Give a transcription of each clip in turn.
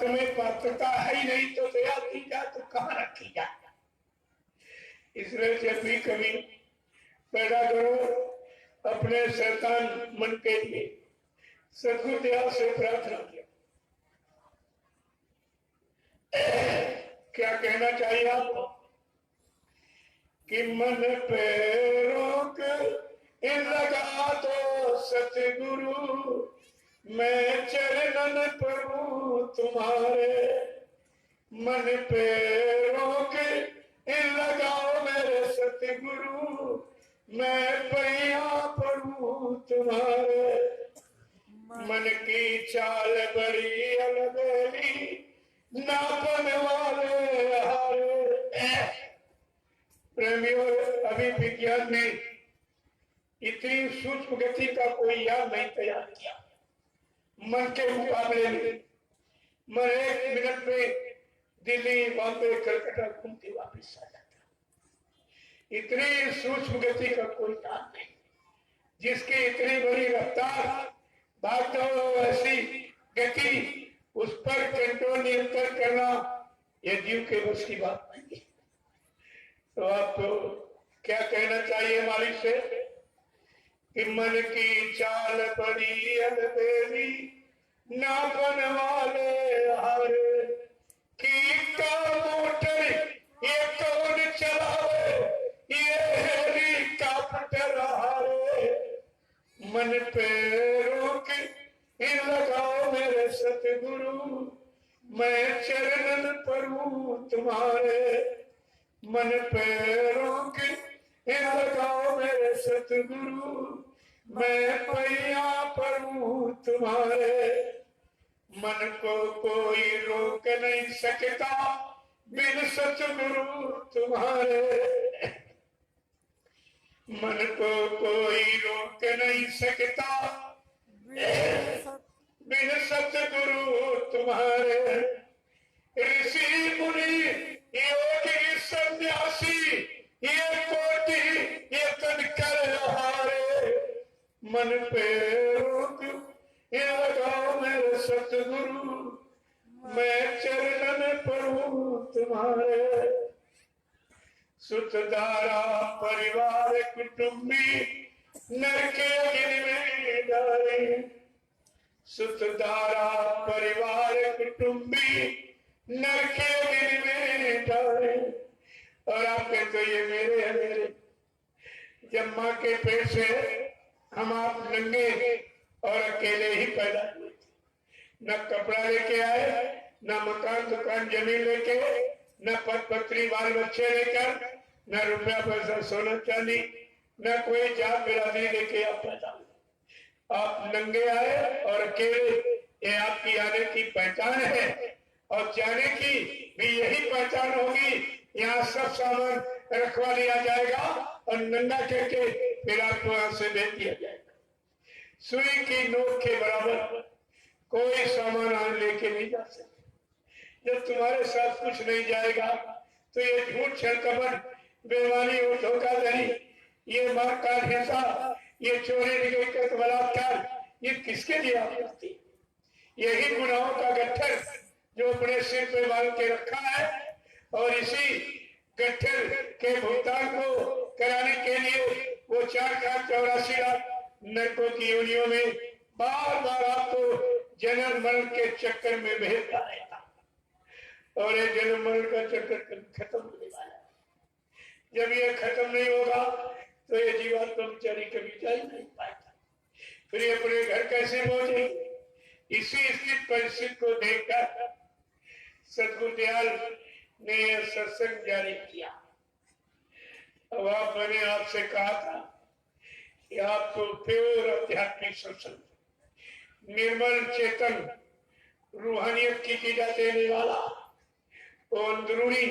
तुम्हें पात्रता है ही नहीं तो दया की जा तो कहाँ रखी जा। इसलिए जब भी कभी पैदा करो अपने शैतान मन के लिए सदगुरु दया से प्रार्थना किया। क्या कहना चाहिए आपको कि मन पे रोक लगा दो सतगुरु, मैं चरणन प्रभु तुम्हारे। मन पे रोक लगाओ मेरे सतगुरु, मैं पैया प्रभु तुम्हारे। मन की चाल बड़ी अलबेली, नापन वाले हारे। प्रेमियों, अभी विज्ञान ने इतनी सूक्ष्म गति का कोई यान नहीं तैयार किया। मन के मुकाबले में मन 1 मिनट में दिल्ली, बॉम्बे, कलकत्ता घूम के वापिस आ जाता। इतनी सूक्ष्म गति का कोई यान नहीं, जिसकी इतनी बड़ी रफ्तार, भागदौड़, ऐसी गति, उस पर कंट्रोल नियंत्रण करना यह जीव के बस की बात नहीं है। तो आपको क्या कहना चाहिए मालिक से कि मन की चाल बड़ी अलबेली, नापन वाले हारे। की का मोटर ये कौन चलावे, ये हेलीकॉप्टर हारे। मन पे रोक लगाओ मेरे सतगुरु, मैं चरणन प्रभु तुम्हारे। मन पे रोक लगाओ मेरे सतगुरु, मैं पैया प्रभु तुम्हारे। मन को कोई रोक नहीं सकता बिन सतगुरु तुम्हारे। मन को कोई रोक नहीं सकता बिन सतगुरु तुम्हारे। ऋषि मुनि योगी सन्यासी ये कोटि ये तनकर हारे। मन पे रोक लगाओ मेरे सतगुरु, मैं चरणन प्रभु तुम्हारे। सुतदारा परिवार कुटुंबी नरके अग्नि में डाले। सुतदारा परिवार कुटुंबी नरके अग्नि में डाले। और आप कहते हो ये मेरे है मेरे। जब माँ के पेट से हम आप नंगे और अकेले ही पैदा हुए थे, न कपड़ा लेके आए, न मकान दुकान जमीन लेके, न पद पत्री बाल बच्चे लेकर, न रुपया पैसा सोना चांदी, न कोई जात बिरादरी लेके आप पैदा हुए। आप नंगे आए और अकेले, ये आपकी आने की पहचान है और जाने की भी यही पहचान होगी। यहाँ सब सामान रखवा लिया जाएगा और नंगा करके फिर आपको यहाँ से भेज दिया जाएगा। सुई की नोक के बराबर कोई सामान आज लेके नहीं जा सकते। जब तुम्हारे साथ कुछ नहीं जाएगा तो ये झूठ, छलकपट, बेईमानी और धोखाधड़ी, ये मारकाट, हिंसा, ये चोरी, डकैती, बलात्कार, ये किसके लिए आप करती? यही गुनाहों का गट्ठर जो अपने सिर पे बांध के रखा है और इसी गट्ठर के भुगतान को कराने के लिए वो 4,84,00,000 नरकों की योनियों में बार बार आपको जन्म मरण के चक्कर में भेजता रहेगा। और ये जन्म मरण का चक्कर खत्म होने वाला है। जब ये खत्म नहीं होगा तो ये जीवात्मा बेचारी कभी जा ही नहीं पाएगा। फिर ये अपने घर कैसे पहुंचेगी? इसी स्थित परिस्थिति को देखकर सदगुरु दयाल ने यह सत्संग जारी किया। अब मैंने आपसे कहा था कि आपको प्योर आध्यात्मिक सत्संग, निर्मल चेतन, रूहानियत की जा देने वाला और अंदरूनी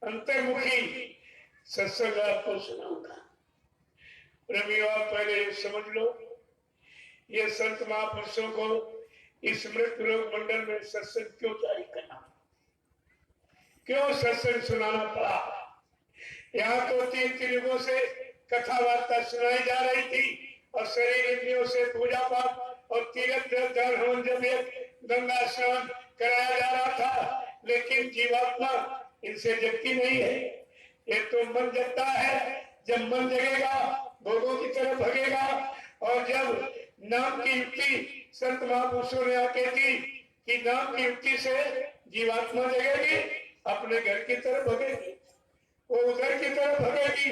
अंतर्मुखी सत्संग आपको सुनाऊंगा। प्रेमियों, आप पहले समझ लो, ये संत महापुरुषों को इस मृत लोक मंडल में सत्संग क्यों जारी करना, क्यों सत्संग सुनाना पड़ा? यहाँ तो 3 युगों से कथा वार्ता सुनाई जा रही थी और शरीर इंद्रियों से पूजा पाठ और तीर्थ हवन जब गंगा स्नान कराया जा लेकिन जीवात्मा इनसे जगती नहीं है। ये तो मन जगता है। जब मन जगेगा भोगों की तरफ भगेगा। और जब नाम की युक्ति संत महापुरुषों ने आके दी कि नाम की युक्ति से जीवात्मा जगेगी, अपने घर की तरफ भगेगी, वो उधर की तरफ भगेगी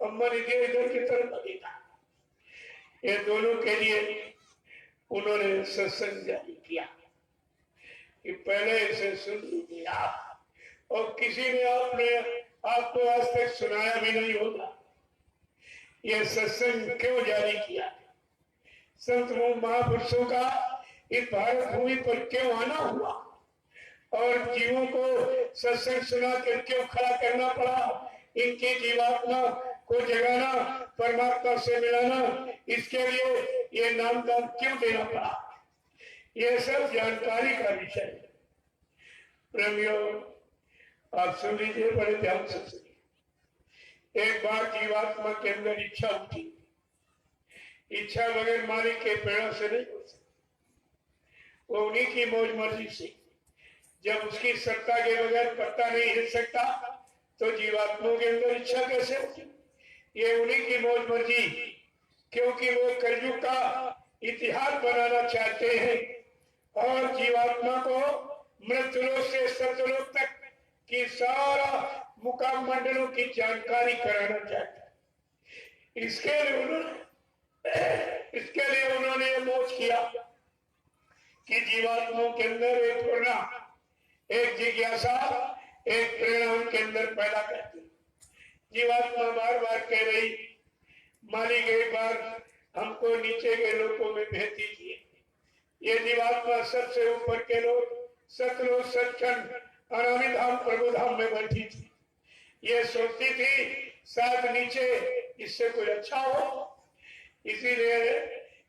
और मन इधर की तरफ भगेगा। ये दोनों के लिए उन्होंने सत्संग जारी किया कि पहले इसे सुन लीजिए आप, और किसी ने आपको आज तक सुनाया भी नहीं होगा। यह सत्संग क्यों जारी किया, संत महापुरुषों का इस भारत भूमि पर क्यों आना हुआ और जीवों को सत्संग सुना कर क्यों खड़ा करना पड़ा, इनकी जीवात्मा को जगाना, परमात्मा से मिलाना, इसके लिए ये नामदान क्यों देना पड़ा, ये सब जानकारी का विषय है। प्रेमियों, आप सुन लीजिए बड़े ध्यान से सुनिए। एक बार जीवात्मा के अंदर इच्छा उठी। इच्छा बगैर मालिक के प्रेरणा से नहीं हो सकती, वो उन्हीं की मौज मर्जी से। जब उसकी सत्ता के बगैर पत्ता नहीं हिल सकता तो जीवात्माओं के अंदर इच्छा कैसे होती? ये उन्हीं की मौज मर्जी, क्योंकि वो कलयुग का इतिहास बनाना चाहते हैं और जीवात्मा को मृत्युलोक से सत्यलोक तक की सारा मुकाम मंडलों की जानकारी कराना चाहते हैं। इसके लिए उन्होंने ये मोच किया कि जीवात्माओं के अंदर एक प्रेरणा, एक जिज्ञासा, एक प्रेरणा उनके अंदर पैदा करती। जीवात्मा बार बार कह रही, मालिक एक बार हमको नीचे के लोकों में भेज दीजिए। ये जीवात्मा सबसे ऊपर के लोग सतलोक सचखंड अनामी धाम प्रभु धाम में बैठी थी। ये सोचती थी शायद नीचे इससे कुछ अच्छा हो, इसीलिए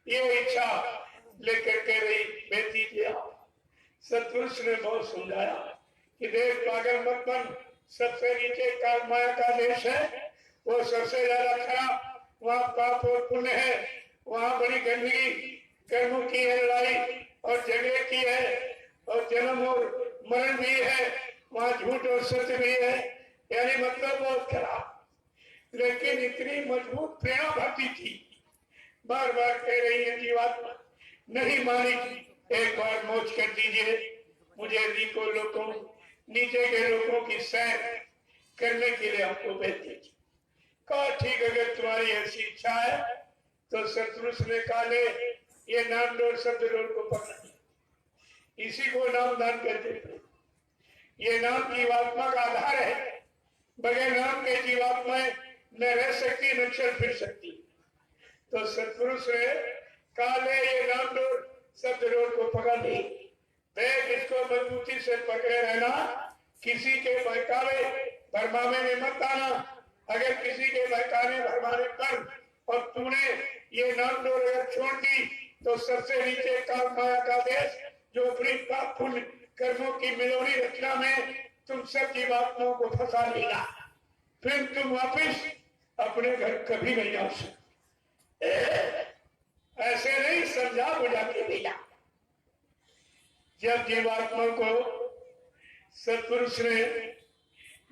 ये इच्छा लेकर कह रही भेज दीजिए आप। सतपुरुष ने बहुत समझाया कि देख पागल मत बन, सबसे नीचे काल माया का देश है, वो सबसे ज्यादा खराब, वहाँ पाप और पुण्य है, वहाँ बड़ी गंदगी कर्मों की है, लड़ाई और झगड़े की है, और जन्म और मरण भी है, वहाँ झूठ और सत्य भी है, यानी मतलब बहुत खराब। लेकिन इतनी मजबूत प्रेरणा भक्ति थी, बार बार कह रही है जीवात्मा, नहीं मालिक एक बार मौज कर दीजिए, मुझे नीको लोगों नीचे के लोगों की सैर करने के लिए आपको भेज दीजिए। कहा ठीक, अगर तुम्हारी ऐसी इच्छा है तो सतपुरुष ने कहा ले ये नाम डोर शब्द डोर को पकड़, इसी को नाम दान कहते हैं। ये नाम जीवात्मा का आधार है, बगैर नाम के जीवात्माएं न रह सकती न चल फिर सकती। तो सतपुरुष ने कहा ले ये नाम डोर शब्द डोर को पकड़ ली, देख इसको मजबूती से पकड़े रहना, किसी के बहकावे भरमावे में मत आना। अगर किसी के बहकाने भरमाने पर और तूने ये नाम डोर अगर छोड़ दी तो सबसे नीचे काल माया का देश, जो अपनी पाप पुण्य कर्मों की मिलोनी रचना में तुम सब जीवात्माओं को फंसा लेगा, फिर तुम वापिस अपने घर कभी नहीं आ सकते। ऐसे नहीं समझा बुझा के भेजा। जब जीवात्मा को सतपुरुष ने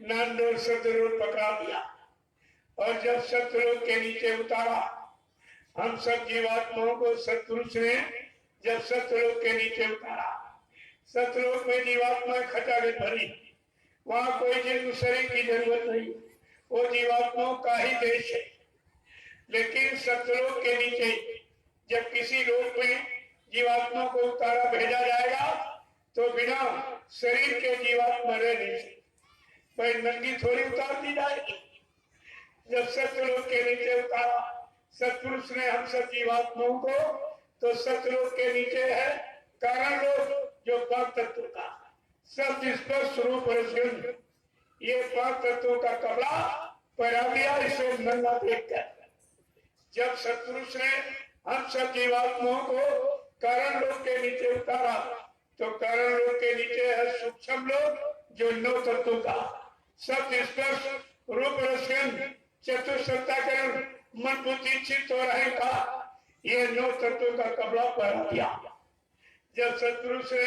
नांदोर सतलोक पकड़ा दिया और जब सतलोक के नीचे उतारा, हम सब जीवात्माओं को सतपुरुष ने जब सतलोक के नीचे उतारा, सतलोक में जीवात्मा खटाखट भरी, वहां कोई जिन शरीर की जरूरत नहीं, वो जीवात्माओं का ही देश है। लेकिन सतलोक के नीचे जब किसी लोक में जीवात्मा को उतारा भेजा जाएगा तो बिना शरीर के जीवात्मा रह नहीं सकती, भाई नंगी थोड़ी उतार दी जाएगी। जब सतलोक के नीचे उतारा सतपुरुष ने हम सब जीवात्माओं को, तो सतलोक के नीचे है कारण लोक, जो पांच तत्वों का सब स्पर्श रूप रसगंध, ये पांच तत्वों का कपड़ा पहरा दिया इसे नंगा देखकर। जब सतपुरुष ने हम सब जीवात्माओं को कारण लोक के नीचे उतारा, तो कारण लोक के नीचे है सूक्ष्म लोक, जो नौ तत्वों का सब स्पर्श रूप रसगंध चतुसत्ताकरण मन बुद्धि चित्त और अहंकार, ये नौ तत्वों का कपड़ा पहना दिया। जब सतपुरुष ने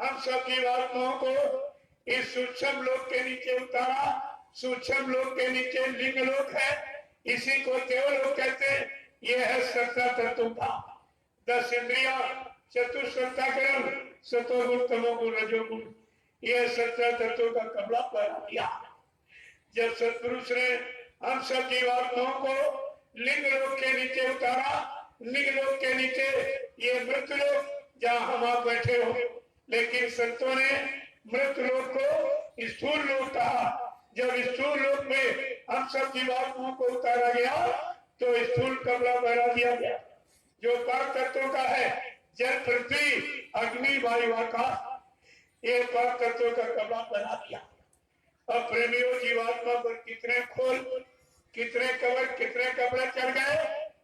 हम सब जीवात्माओं को इस सूक्ष्म लोक के नीचे उतारा। सूक्ष्म लोक के नीचे लिंग लोक है, इसी को देवलोक कहते हैं। यह है 17 तत्वों का 10 इंद्रिया, चतुष्टयकरण, सतोगुण तमोगुण रजोगुण, यह 17 तत्वों का कपड़ा पहना दिया। जब सतपुरुष ने हम सब जीवात्माओं को लिंग लोक के नीचे उतारा, लिंग लोक के नीचे ये मृत्यु लोक जहाँ हम आप बैठे हो, लेकिन संतों ने मृत्यु लोक को स्थूल लोक कहा। जब स्थूल लोक में हम सब जीवात्माओं को उतारा गया तो स्थूल कपड़ा पहना दिया गया, जो 5 तत्वों का है, जल पृथ्वी अग्नि वायु आकाश, ये 5 तत्वों का कपड़ा पहना दिया। अब प्रेमियों, जीवात्मा पर कितने खोल, कितने कवर, कितने कपड़े चढ़ गए?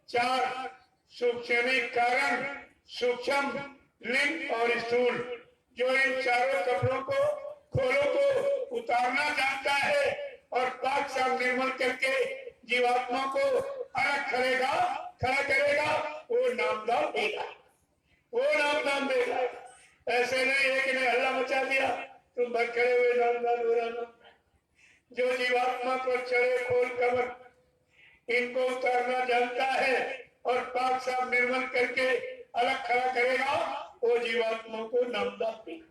4 सूक्ष्म कारण, सूक्ष्म, लिंग और स्थूल। जो इन चारों कपड़ों को, खोलों को उतारना जानता है और पाक साफ निर्मल करके जीवात्मा को अलग खड़ा करेगा, वो नामदान देगा, वो नामदान देगा। ऐसे नहीं एक ने हल्ला मचा दिया, तुम भर खड़े हुए नामदान हो रहा। जो जीवात्मा पर चढ़े खोल कवर, इनको उतारना जानता है और पाक साफ निर्मल करके अलग खड़ा करेगा, वो जीवात्मा को नामदान देगा।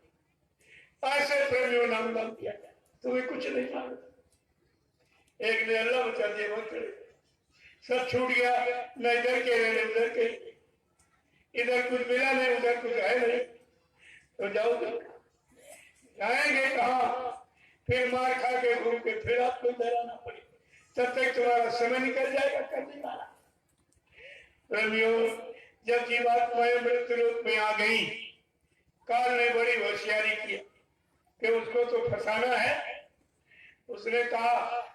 ऐसे प्रेमियों नामदान दिया गया। तुम्हें कुछ नहीं जानता। एक ने अल्लाह बचा दिया, मत करे, सब छूट गया, न इधर के रहने उधर के, इधर कुछ मिला नहीं उधर कुछ है नहीं, तो जाओगे जाएंगे कहाँ? फिर मार खा के घूम के फिर आपको इधर आना पड़ेगा, तब तक तुम्हारा समय निकल जाएगा करने वाला। प्रेमियों, जब जीवात्माएं मृत्यु लोक में आ गई, काल ने बड़ी होशियारी की कि उसको तो फंसाना है। उसने कहा,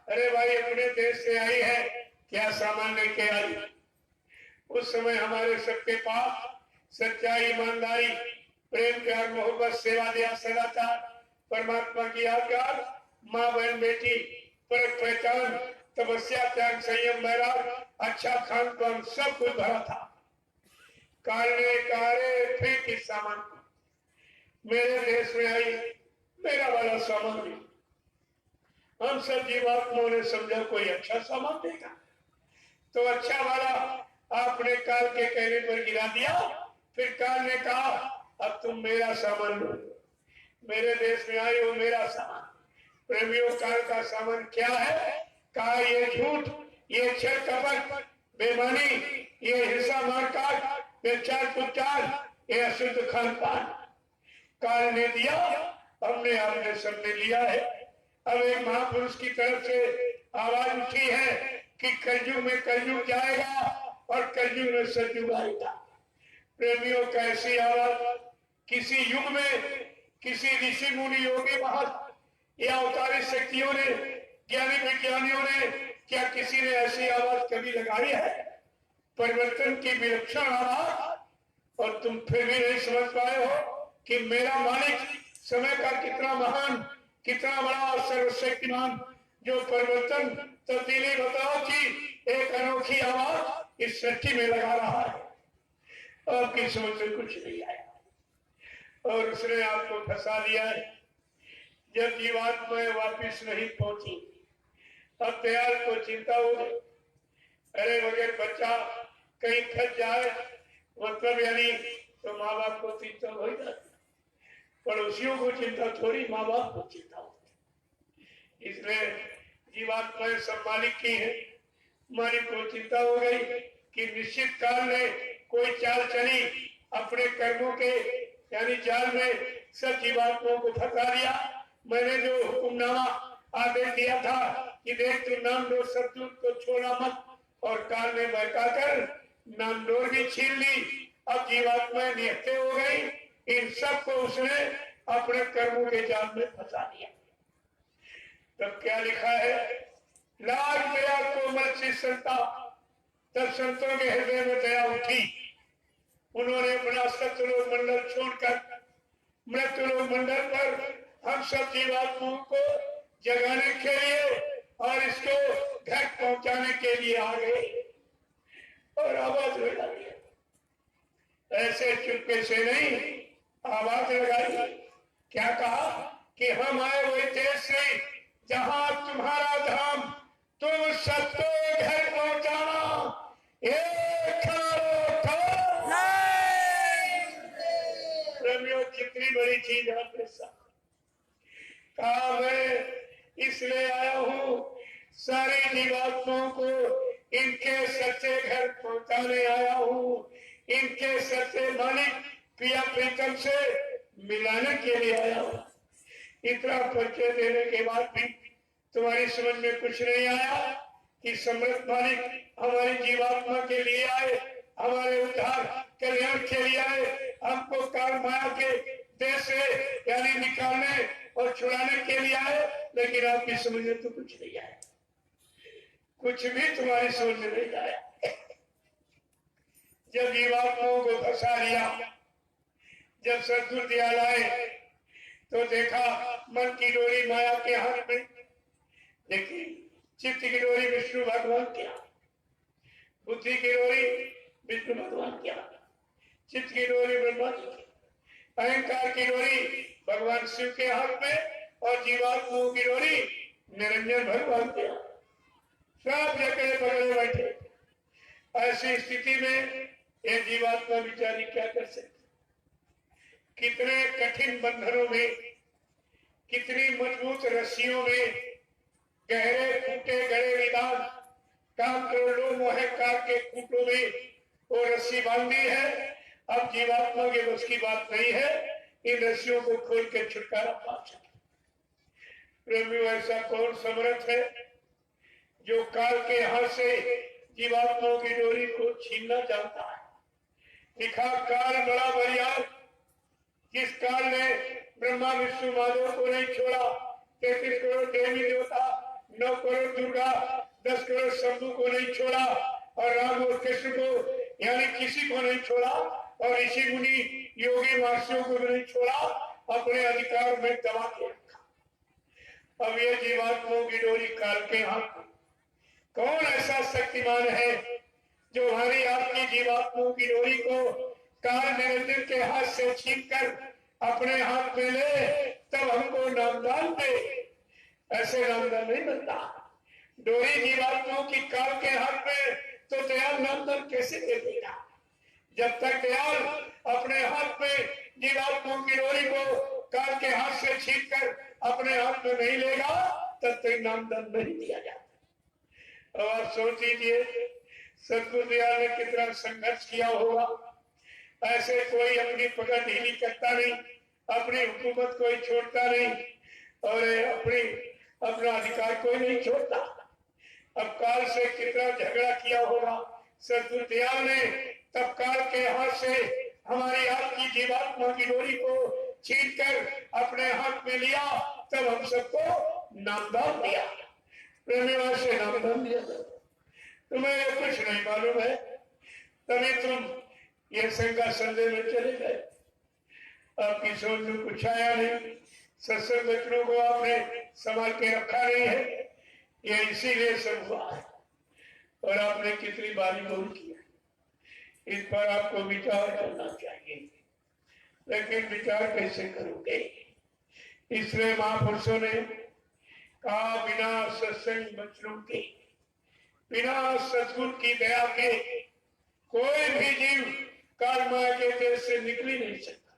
अरे भाई अपने देश से आई है, क्या सामान लेके आई? उस समय हमारे सबके पास सच्चाई, ईमानदारी, प्रेम, प्यार, मोहब्बत, सेवा, दया, सदाचार, परमात्मा की आज्ञा, माँ बहन बेटी, परख पहचान, तपस्या, त्याग, संयम, वैराग, अच्छा खान पान, सब कुछ भरा था। काल ने कहा, फेंक इस सामान को, मेरे देश में आई, मेरा वाला सामान भी। हम सब जीवात्माओं ने समझा कोई अच्छा सामान देगा, तो अच्छा वाला आपने काल के कहने पर गिरा दिया। फिर काल ने कहा, अब तुम मेरा सामान लो, मेरे देश में आई हो, मेरा सामान। प्रेमियों, काल का सामान क्या है? कहा, ये झूठ, ये छल कपट, बेईमानी, ये हिंसा मारकाट, बेचार पुचार, ये अशुद्ध खान पान काल ने दिया, हमने आपने सबने लिया है। अब एक महापुरुष की तरफ से आवाज उठी है कि कलयुग में कलयुग जाएगा और कलयुग में सतयुग आएगा। प्रेमियों, कैसी आवाज! किसी युग में किसी ऋषि मुनि योगी महर्षि या अवतारी शक्तियों ने, ज्ञानी विज्ञानियों ने, क्या किसी ने ऐसी आवाज कभी लगाई है? परिवर्तन की विलक्षण आवाज। और तुम फिर भी नहीं समझ पाए हो कि मेरा मालिक समय का कितना महान, कितना बड़ा और सर्वशक्तिमान, जो परिवर्तन, तब्दीली, बदलाव की एक अनोखी आवाज इस सृष्टि में लगा रहा है। आपकी समझ में कुछ नहीं आया और उसने आपको फंसा लिया है। जब जीवात्माएं वापिस नहीं पहुंची, अब दयाल को चिंता हो गई। अरे बगैर बच्चा कहीं फंस जाए, मतलब यानी तो माँ बाप को चिंता हो जाती, पड़ोसियों को चिंता थोड़ी, माँ बाप को चिंता होती। इसलिए जीवात्माएं सब मालिक की है। मालिक को चिंता हो गई कि निश्चित काल में कोई चाल चली, अपने कर्मों के यानी जाल में सब जीवात्माओं को फंसा दिया। मैंने जो हुक्मनामा आदेश दिया था कि देख तू नामडोर सतदूत को छोड़ा मत, और काल ने बहकाकर नामडोर भी छीन ली। अब जीवात्माएं निहत्ते हो गई। इन सब को उसने अपने कर्मों के जाल में फंसा दिया। तब क्या लिखा है? लाज दया कोमल सी संता, तब संतों के हृदय में दया उठी। उन्होंने अपना सत्यलोक मंडल छोड़कर मृत्युलोक मंडल पर हम सब जीवात्माओं को जगाने के लिए और इसको घर पहुंचाने के लिए आ गए और आवाज लगा दी। ऐसे चुपके से नहीं, आवाज लगाई। क्या कहा कि हम आए हुए देश से जहां तुम्हारा धाम, तुम सबको घर पहुंचाना। एक प्रेमियों, कितनी बड़ी चीज आपके साथ कहा। मैं इसलिए आया हूँ सारी जीवात्माओं को इनके सच्चे घर पहुंचाने आया हूँ, इनके सच्चे मालिक प्रिया प्रीतम से मिलाने के लिए आया हूँ। इतना परिचय देने के बाद भी तुम्हारी समझ में कुछ नहीं आया कि समृद्ध मालिक हमारी जीवात्मा के लिए आए, हमारे उद्धार कल्याण के लिए आए, हमको काल माया के देश से यानी निकालने और छुड़ाने के लिए आए। लेकिन आपकी समझ में तो कुछ नहीं आया, कुछ भी तुम्हारी समझ में नहीं आया। जब जीवात्माओं को फंसा लिया, जब सदगुरु दयाल आए तो देखा मन की डोरी माया के हाथ में, देखी चित्त की डोरी विष्णु भगवान के हाथ, बुद्धि की डोरी विष्णु भगवान के हाथ, चित्त की डोरी ब्रह्मा जी की, अहंकार की डोरी भगवान शिव के हाथ में और जीवात्माओं की डोरी निरंजन भगवान के हाथ। सब जगह पकड़े बैठे। ऐसी स्थिति में ये जीवात्मा बिचारी क्या कर सकती? कितने कठिन बंधनों में, कितनी मजबूत रस्सियों में, गहरे फूटे गड़े विधान काम करोड़ों मोहकार के खूंटों में वो रस्सी बांधी है। अब जीवात्मा के बस की बात नहीं है इन रस्सियों को खोल के छुटकारा पा सके। प्रेमियों, ऐसा कौन समर्थ है जो काल के हाथ से जीवात्माओं की डोरी को छीनना चाहता है? लिखा काल बड़ा बरियार, जिस काल ने ब्रह्मा विष्णु महादेव को नहीं छोड़ा, 33 करोड़ देवी देवता, 9 करोड़ दुर्गा, 10 करोड़ शंभु को नहीं छोड़ा और राम और कृष्ण को यानी किसी को नहीं छोड़ा और ऋषि मुनि योगी महर्षियों को भी नहीं छोड़ा, अपने अधिकार में दबा के रखा। अब ये जीवात्माओं की डोरी काल के हाथ में। कौन ऐसा शक्तिमान है जो हमारी आपकी जीवात्माओं की डोरी को काल निरंजन के हाथ से छीनकर अपने हाथ में ले, तब हमको नामदान दे? ऐसे नामदान नहीं मिलता। डोरी जीवात्माओं की काल के हाथ में, तो दयाल नामदान कैसे दे देगा? जब तक दयाल अपने हाथ में जीवात्माओं की डोरी को काल के हाथ से छीनकर अपने हाथ में नहीं लेगा, तब तक नामदान नहीं दिया जाता। और आप सोच लीजिए सदगुरु दयाल ने कितना संघर्ष किया होगा। ऐसे कोई अपनी पकड़ ढीली करता नहीं, अपनी हुकूमत कोई छोड़ता नहीं और अपना अधिकार कोई नहीं छोड़ता। अब काल से कितना झगड़ा किया होगा सदगुरु दयाल ने, तब काल के हाथ से हमारी आपकी जीवात्मा की डोरी को छीनकर अपने हाथ में लिया, तब हम सबको नामदान दिया। प्रेमियों से नामदान दिया। तुम्हें कुछ नहीं मालूम है, तभी तुम ये शंका संदेह में चले गए। आपकी सोच में कुछ आया नहीं, सत्संग बच्चों को आपने संभाल के रखा नहीं है, ये इसीलिए सब हुआ है। और आपने कितनी बारी बोल किया, इस पर आपको विचार करना चाहिए। लेकिन विचार कैसे करोगे? इसलिए महापुरुषों ने कहा बिना सत्संग बच्चों के, बिना सद्गुरु की दया के कोई भी जीव काल माया के देश से निकल ही नहीं सकता।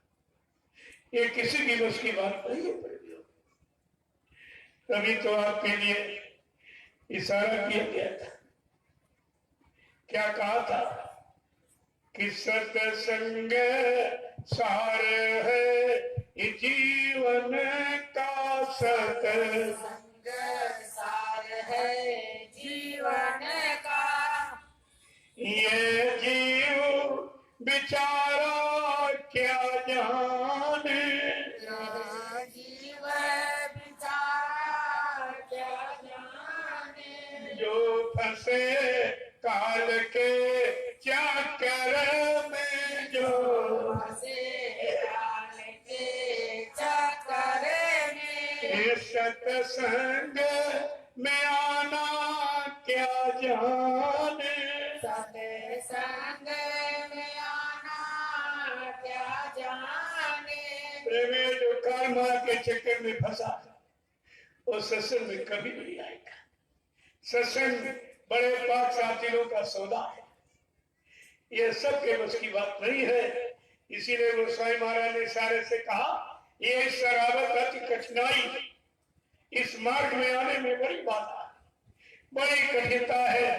ये किसी भी बस की बात नहीं है। तभी तो आपके लिए इशारा किया गया था। क्या कहा था कि सत्संग सार है ये जीवन का, सत्संग सार है जीवन का, ये जीव बेचारा क्या जाने, जीव बेचारा क्या जाने, जो फंसे काल के चक्कर में, जो फंसे काल के चक्कर में, सत्संग में आना क्या जाने, सत्संग में आना क्या जाने। प्रेमी जो कर्म के चक्कर में फंसा वो सत्संग में कभी नहीं आएगा। सत्संग बड़े पाक साथियों का सौदा है, ये सबके बस की बात नहीं है। इसीलिए गोस्वामी महाराज ने सारे से कहा ये शराबत अति कठिनाई, इस मार्ग में आने में बड़ी बाधा, बड़ी कठिनता है।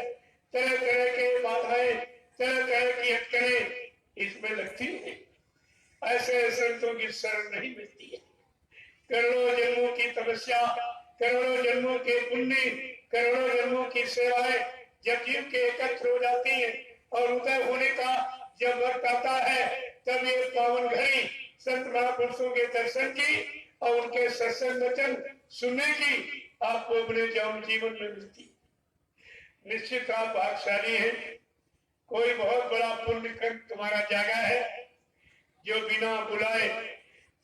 तरह तरह के बाधाएं, तरह तरह की अटकलें इसमें लगती है। ऐसे संतों की शरण नहीं मिलती है। करोड़ों जन्मों की तपस्या, करोड़ों जन्मों के पुण्य, करोड़ों जन्मों की सेवाएं जब जीव के एकत्र हो जाती है और उदय होने का जब वक्त आता है, तब ये पावन घड़ी संत महापुरुषों के दर्शन की और उनके सत्संग वचन सुनने की आपको अपने जीवन में मिलती है। निश्चित आप भाग्यशाली हैं। कोई बहुत बड़ा पुण्य कर्म तुम्हारा जागा है जो बिना बुलाए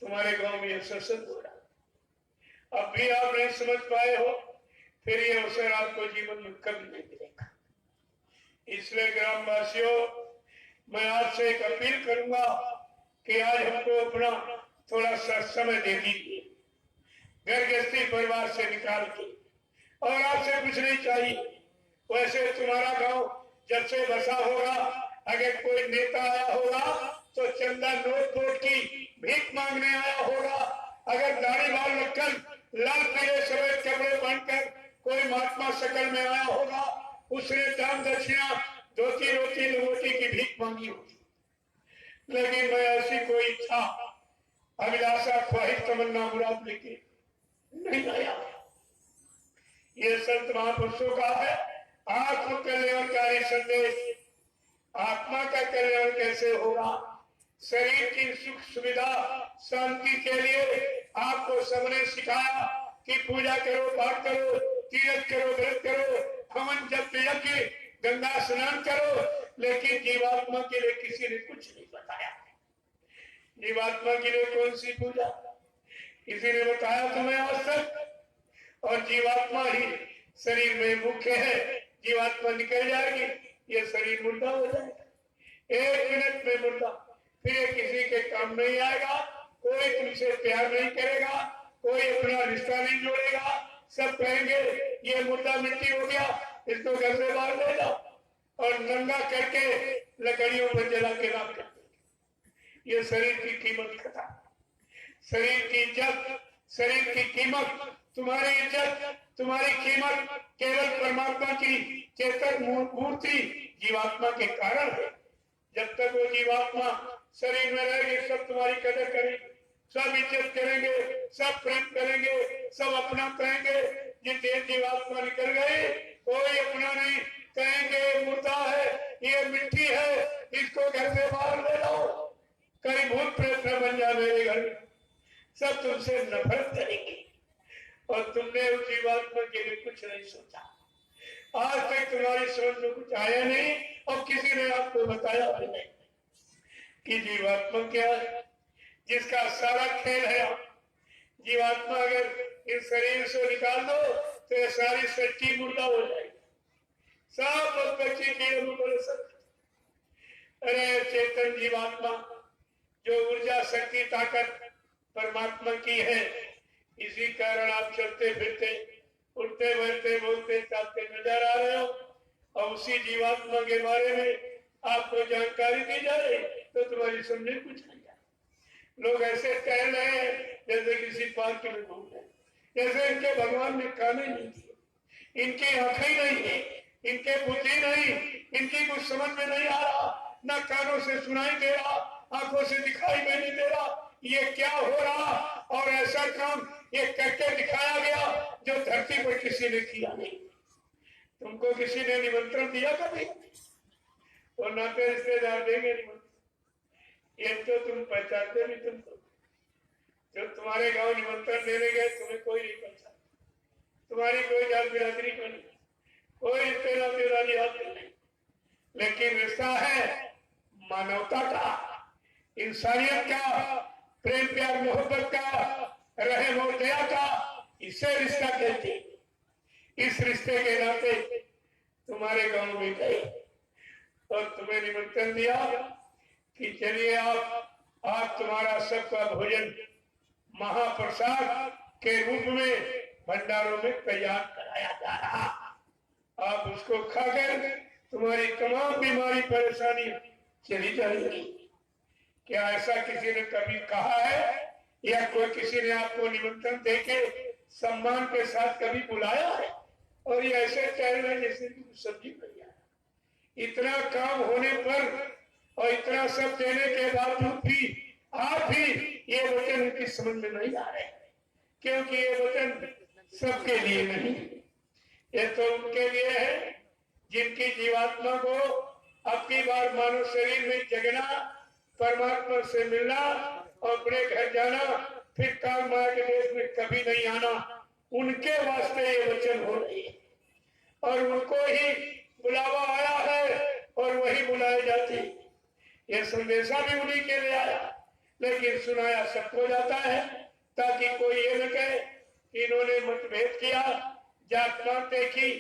तुम्हारे गांव में सत्संग हो रहा। अब भी आप नहीं समझ पाए हो, फिर ये अवसर आपको जीवन में कभी नहीं मिलेगा। इसलिए ग्रामवासियों, मैं आपसे एक अपील करूंगा कि आज हमको अपना थोड़ा सा समय दे दीजिए, घर गृहस्थी परिवार से निकाल के, और आपसे कुछ नहीं चाहिए। वैसे तुम्हारा गांव जब से बसा होगा, अगर कोई नेता आया होगा तो चंदा नोट वोट की भीख मांगने आया होगा। अगर दाढ़ी बाल रखकर लाल पीले सफेद कपड़े पहनकर कोई महात्मा शकल में आया होगा, उसने दान दक्षिणा धोती रोटी लंगोटी की भीख मांगी होगी। लेकिन मैं ऐसी कोई इच्छा, अभिलाषा, ख्वाहिश, तमन्ना, मुराद लेके नहीं आया। ये संत महापुरुषों का है आत्म कल्याणकारी संदेश। आत्मा का कल्याण कैसे होगा? शरीर की सुख सुविधा शांति के लिए आपको सबने सिखाया कि पूजा करो, पाठ करो, तीर्थ करो, व्रत करो, हवन जप यज्ञ, गंगा स्नान करो। लेकिन जीवात्मा के लिए किसी ने कुछ नहीं बताया। जीवात्मा के लिए कौन सी पूजा? किसी ने बताया तुम्हें आज तक? और जीवात्मा ही शरीर में मुख्य है। जीवात्मा निकल जाएगी, ये शरीर मुर्दा हो जाएगा, 1 मिनट में मुर्दा। फिर ये किसी के काम नहीं आएगा, कोई तुमसे प्यार नहीं करेगा, कोई अपना रिश्ता नहीं जोड़ेगा। सब कहेंगे ये मुर्दा मिट्टी हो गया, इसको घर से बाहर ले जाओ, और नंगा करके लकड़ियों पर जला के राख कर देंगे। ये शरीर की कीमत खत्म। शरीर की इज्जत, शरीर की कीमत, तुम्हारी इज्जत, तुम्हारी कीमत केवल परमात्मा की चेतन मूर्ति जीवात्मा के कारण है। जब तक वो जीवात्मा शरीर में रहेगी, सब तुम्हारी कदर करेंगे, सब इज्जत करेंगे, सब प्रेम करेंगे, सब अपना कहेंगे। जिस देर जीवात्मा निकल गए, कोई अपना नहीं, कहेंगे मुर्दा है, ये मिट्टी है, इसको घर से बाहर ले लो, कहीं भूत प्रेत न बन जा मेरे घर में। सब तुमसे नफरत करेंगे और तुमने उस जीवात्मा के लिए कुछ नहीं सोचा। आज तक तुम्हारी समझ में कुछ आया नहीं और किसी ने आपको बताया भी नहीं कि जीवात्मा क्या है, जिसका सारा खेल है। जीवात्मा अगर इस शरीर से निकाल दो तो ये सारी सच्ची मुर्दा हो जाएगी, सब बच्चे कीड़े मकोड़े सब। अरे चेतन जीवात्मा जो ऊर्जा शक्ति ताकत परमात्मा की है, इसी कारण आप चलते फिरते, उठते बैठते, बोलते चालते नजर आ रहे हो। और उसी जीवात्मा के बारे में आपको जानकारी दी जा रही, तो तुम्हारी समझे कुछ नहीं आ। लोग ऐसे कह रहे हैं जैसे किसी पार्क में घूम रहे, जैसे इनके भगवान ने कान ही नहीं दिए, इनकी आंखें नहीं है, इनके बुद्धि नहीं, इनकी कुछ समझ में नहीं आ रहा, न कानों से सुनाई दे रहा, आंखों से दिखाई में नहीं दे रहा। ये क्या हो रहा? और ऐसा काम ये करके दिखाया गया जो धरती पर किसी ने किया नहीं। तुमको किसी ने निमंत्रण दिया कभी? और नाते रिश्तेदार देंगे निमंत्रण, ये तो तुम पहचानते भी तुमको। जो तुम्हारे गांव निमंत्रण देने गए, तुम्हें कोई नहीं पहचान, तुम्हारी कोई जात बिरादरी को नहीं, कोई रिश्ते नातेदारी हाथ नहीं। लेकिन रिश्ता है मानवता का, इंसानियत का, प्रेम प्यार मोहब्बत का, रहम और दया का, इसे रिश्ता कहते हैं। इस रिश्ते के नाते तुम्हारे गांव में गए और तुम्हें निमंत्रण दिया कि चलिए आप, आज तुम्हारा सबका भोजन महाप्रसाद के रूप में भंडारों में तैयार कराया जा रहा। आप उसको खाकर तुम्हारी तमाम बीमारी परेशानी चली जाएगी। क्या ऐसा किसी ने कभी कहा है या कोई किसी ने आपको निमंत्रण देके सम्मान के साथ कभी बुलाया है? और ये ऐसे कह रहे हैं जैसे कि सब्जी भैया इतना काम होने पर और इतना सब देने के बावजूद भी आप भी ये वचन की समझ में नहीं आ रहे, क्योंकि ये वचन सबके लिए नहीं, ये तो उनके लिए है जिनकी जीवात्मा को अपनी बार मानव शरीर में जगना, परमात्मा से मिलना और अपने घर जाना, फिर काल माया के देश में कभी नहीं आना, उनके वास्ते ये वचन हो रही है। और उनको ही बुलावा आया है और वही बुलाए जाते। ये संदेशा भी उन्हीं के लिए आया, लेकिन सुनाया सबको जाता है ताकि कोई ये न कहे कि इन्होंने मतभेद किया, जात पात देखी,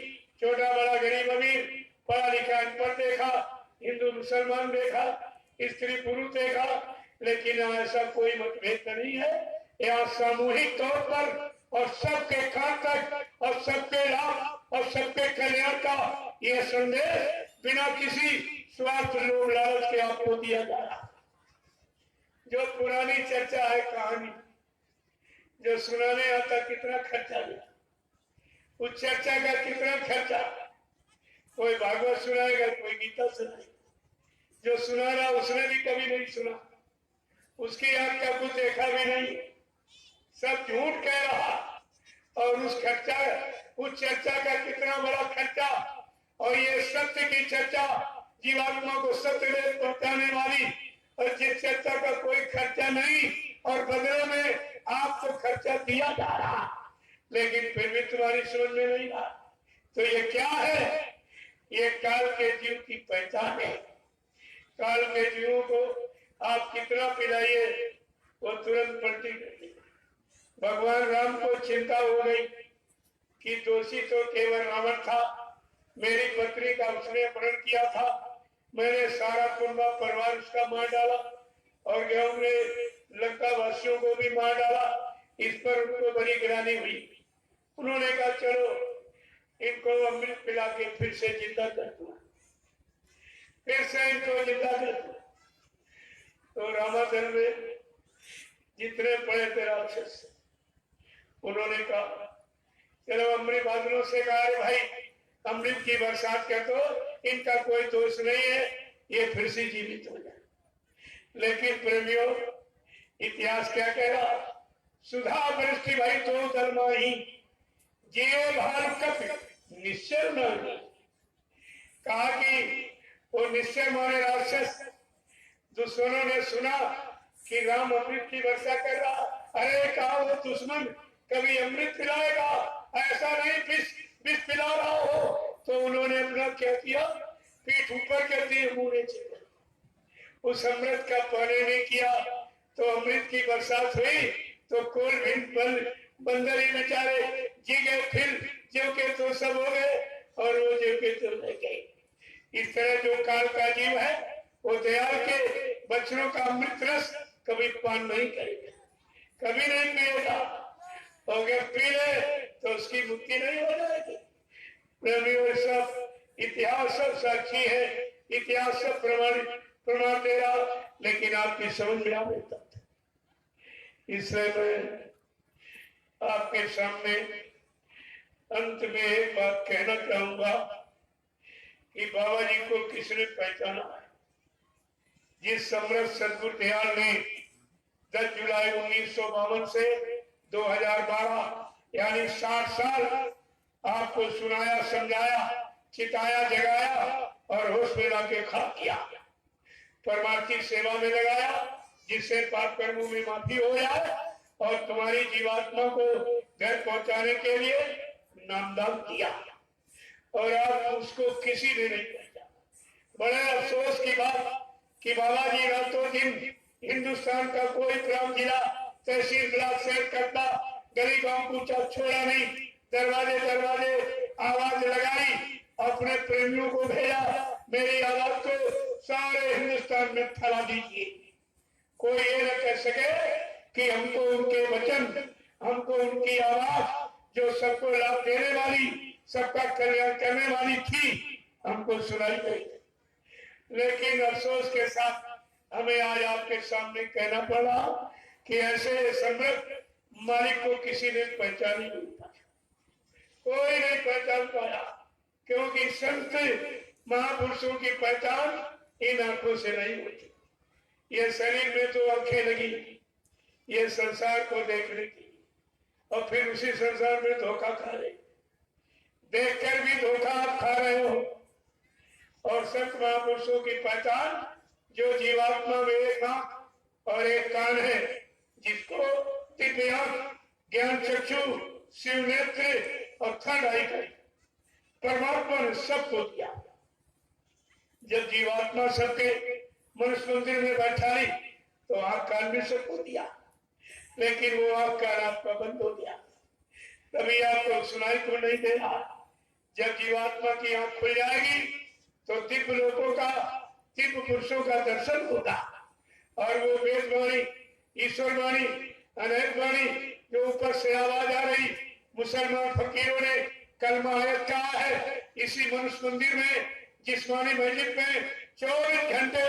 छोटा बड़ा गरीब अमीर, पढ़ा लिखा अनपढ़ देखा, हिंदू मुसलमान देखा, स्त्री पुरुष देखा, लेकिन ऐसा कोई मतभेद नहीं है। यहाँ सामूहिक तौर पर और सबके खातक और सबके लाभ और सबके कल्याण का यह संदेश बिना किसी स्वार्थ लोभ लालच के आपको दिया जा रहा। जो पुरानी चर्चा है, कहानी जो सुनाने आता कितना खर्चा लिया, उस चर्चा का कितना खर्चा, कोई भागवत सुनाएगा, कोई गीता सुनाएगा, जो सुना रहा उसने भी कभी नहीं सुना, उसकी आंख का कुछ देखा भी नहीं, सब झूठ कह रहा। और उस चर्चा का कितना बड़ा खर्चा, और ये सत्य की चर्चा जीवात्मा को सत्य में पहुंचाने वाली, और जिस चर्चा का कोई खर्चा नहीं और बदले में आपको खर्चा दिया जा रहा, लेकिन फिर भी तुम्हारी समझ में नहीं आ। तो ये क्या है? ये काल के जीव की पहचान है। काल के जीवों को आप कितना पिलाइए वो तुरंत पलटी करती। भगवान राम को चिंता हो गई कि दोषी तो केवल रावण था, मेरी पत्नी का उसने अपहरण किया था, मैंने सारा कुंबा परिवार उसका मार डाला और गेहूं ने लंका वासियों को भी मार डाला। इस पर उनको बड़ी गिरानी हुई। उन्होंने कहा चलो इनको अमृत पिला के फिर से जिंदा कर दूं, फिर से इनको जिंदा कर दूं। तो रामादल में जितने पड़े थे राक्षस, उन्होंने कहा चलो अमृत बादलों से कहा भाई अमृत की बरसात कर दो, इनका कोई दोष नहीं है, ये फिर से जीवित हो जाए। लेकिन प्रेमियों, इतिहास क्या कह रहा? सुधा वृष्टि भाई तो दलमाही जियो भाल कपि निश्चय नहीं। कहा कि वो निश्चय माने राक्षस दुश्मनों ने सुना कि राम अमृत की वर्षा कर रहा। अरे कहा वो दुश्मन कभी अमृत पिलाएगा, ऐसा नहीं विष पिला रहा हो। तो उन्होंने अपना क्या किया, पीठ ऊपर कर दी, मुंह नीचे। उस अमृत का पानी नहीं किया तो अमृत की बरसात हुई तो कोल भिन्न बंदर ही बेचारे जी गए, फिर जो के तो सब हो गए और वो जो के तो रह गए। इस तरह जो काल का जीव है वो दयाल के बच्चों का अमृत रस कभी पान नहीं करेगा, कभी नहीं पिएगा। अगर पी ले तो उसकी मुक्ति नहीं हो जाएगी। प्रेमियों, सब इतिहास सब साक्षी है, इतिहास सब प्रमाण दे रहा, लेकिन आपकी समझ में आ नहीं। इसलिए मैं आपके सामने अंत में एक बात कहना चाहूंगा कि बाबा जी को किसने पहचाना है। जिस समर्थ सदगुरु दयाल ने 10 जुलाई 1952 से 2012 यानी 60 साल आपको सुनाया, समझाया, चिताया, जगाया और होश में लाके खा किया, परमार्थी सेवा में लगाया, जिससे पाप कर्मों में माफी हो जाए और तुम्हारी जीवात्मा को घर पहुंचाने के लिए नामदान किया, और आप उसको किसी ने नहीं पहचाना। बड़े अफसोस की बात कि बाबा जी रातों दिन हिंदुस्तान का कोई ग्राम जिला तहसील ब्लॉक सेट करता, गरीबों को छोड़ा नहीं, दरवाजे दरवाजे आवाज लगाई, अपने प्रेमियों को भेजा, मेरी आवाज को सारे हिंदुस्तान में फैला दीजिए। कोई ये न कह सके कि हमको उनके वचन, हमको उनकी आवाज जो सबको लाभ देने वाली, सबका कल्याण करने वाली थी, हमको सुनाई गई। लेकिन अफसोस के साथ हमें आज आपके सामने कहना पड़ा कि ऐसे समृद्ध मालिक को किसी ने पहचान नहीं पाया, कोई नहीं पहचान पाया, क्योंकि संत महापुरुषों की पहचान इन आंखों से नहीं होती। ये शरीर में तो आंखें लगी, ये संसार को देखने की, और फिर उसी संसार में धोखा खा रहे, देखकर भी धोखा आप खा रहे हो। और संत महापुरुषों की पहचान जो जीवात्मा में एक आंख और एक कान है, जिसको दिव्य आंख, ज्ञान चक्षु, शिव नेत्र और थर्ड आई कर परमात्मा ने सबको दिया। जब जीवात्मा सबके मनुष्य मंदिर में बैठा ली तो आंख कान भी सबको दिया, लेकिन वो आंख कान आपका बंद हो गया, तभी आपको सुनाई को नहीं दे रहा। जब जीवात्मा की आंख खुल जाएगी तो दिव्य लोगों का, दिव्य पुरुषों का दर्शन होगा, और वो वेदवाणी, ईश्वर वाणी, अनंत वाणी जो ऊपर से आवाज आ रही, मुसलमान फकीरों ने कलमा आयत कहा है इसी मनुष्य मंदिर में, जिस वाणी मस्जिद में 24 घंटे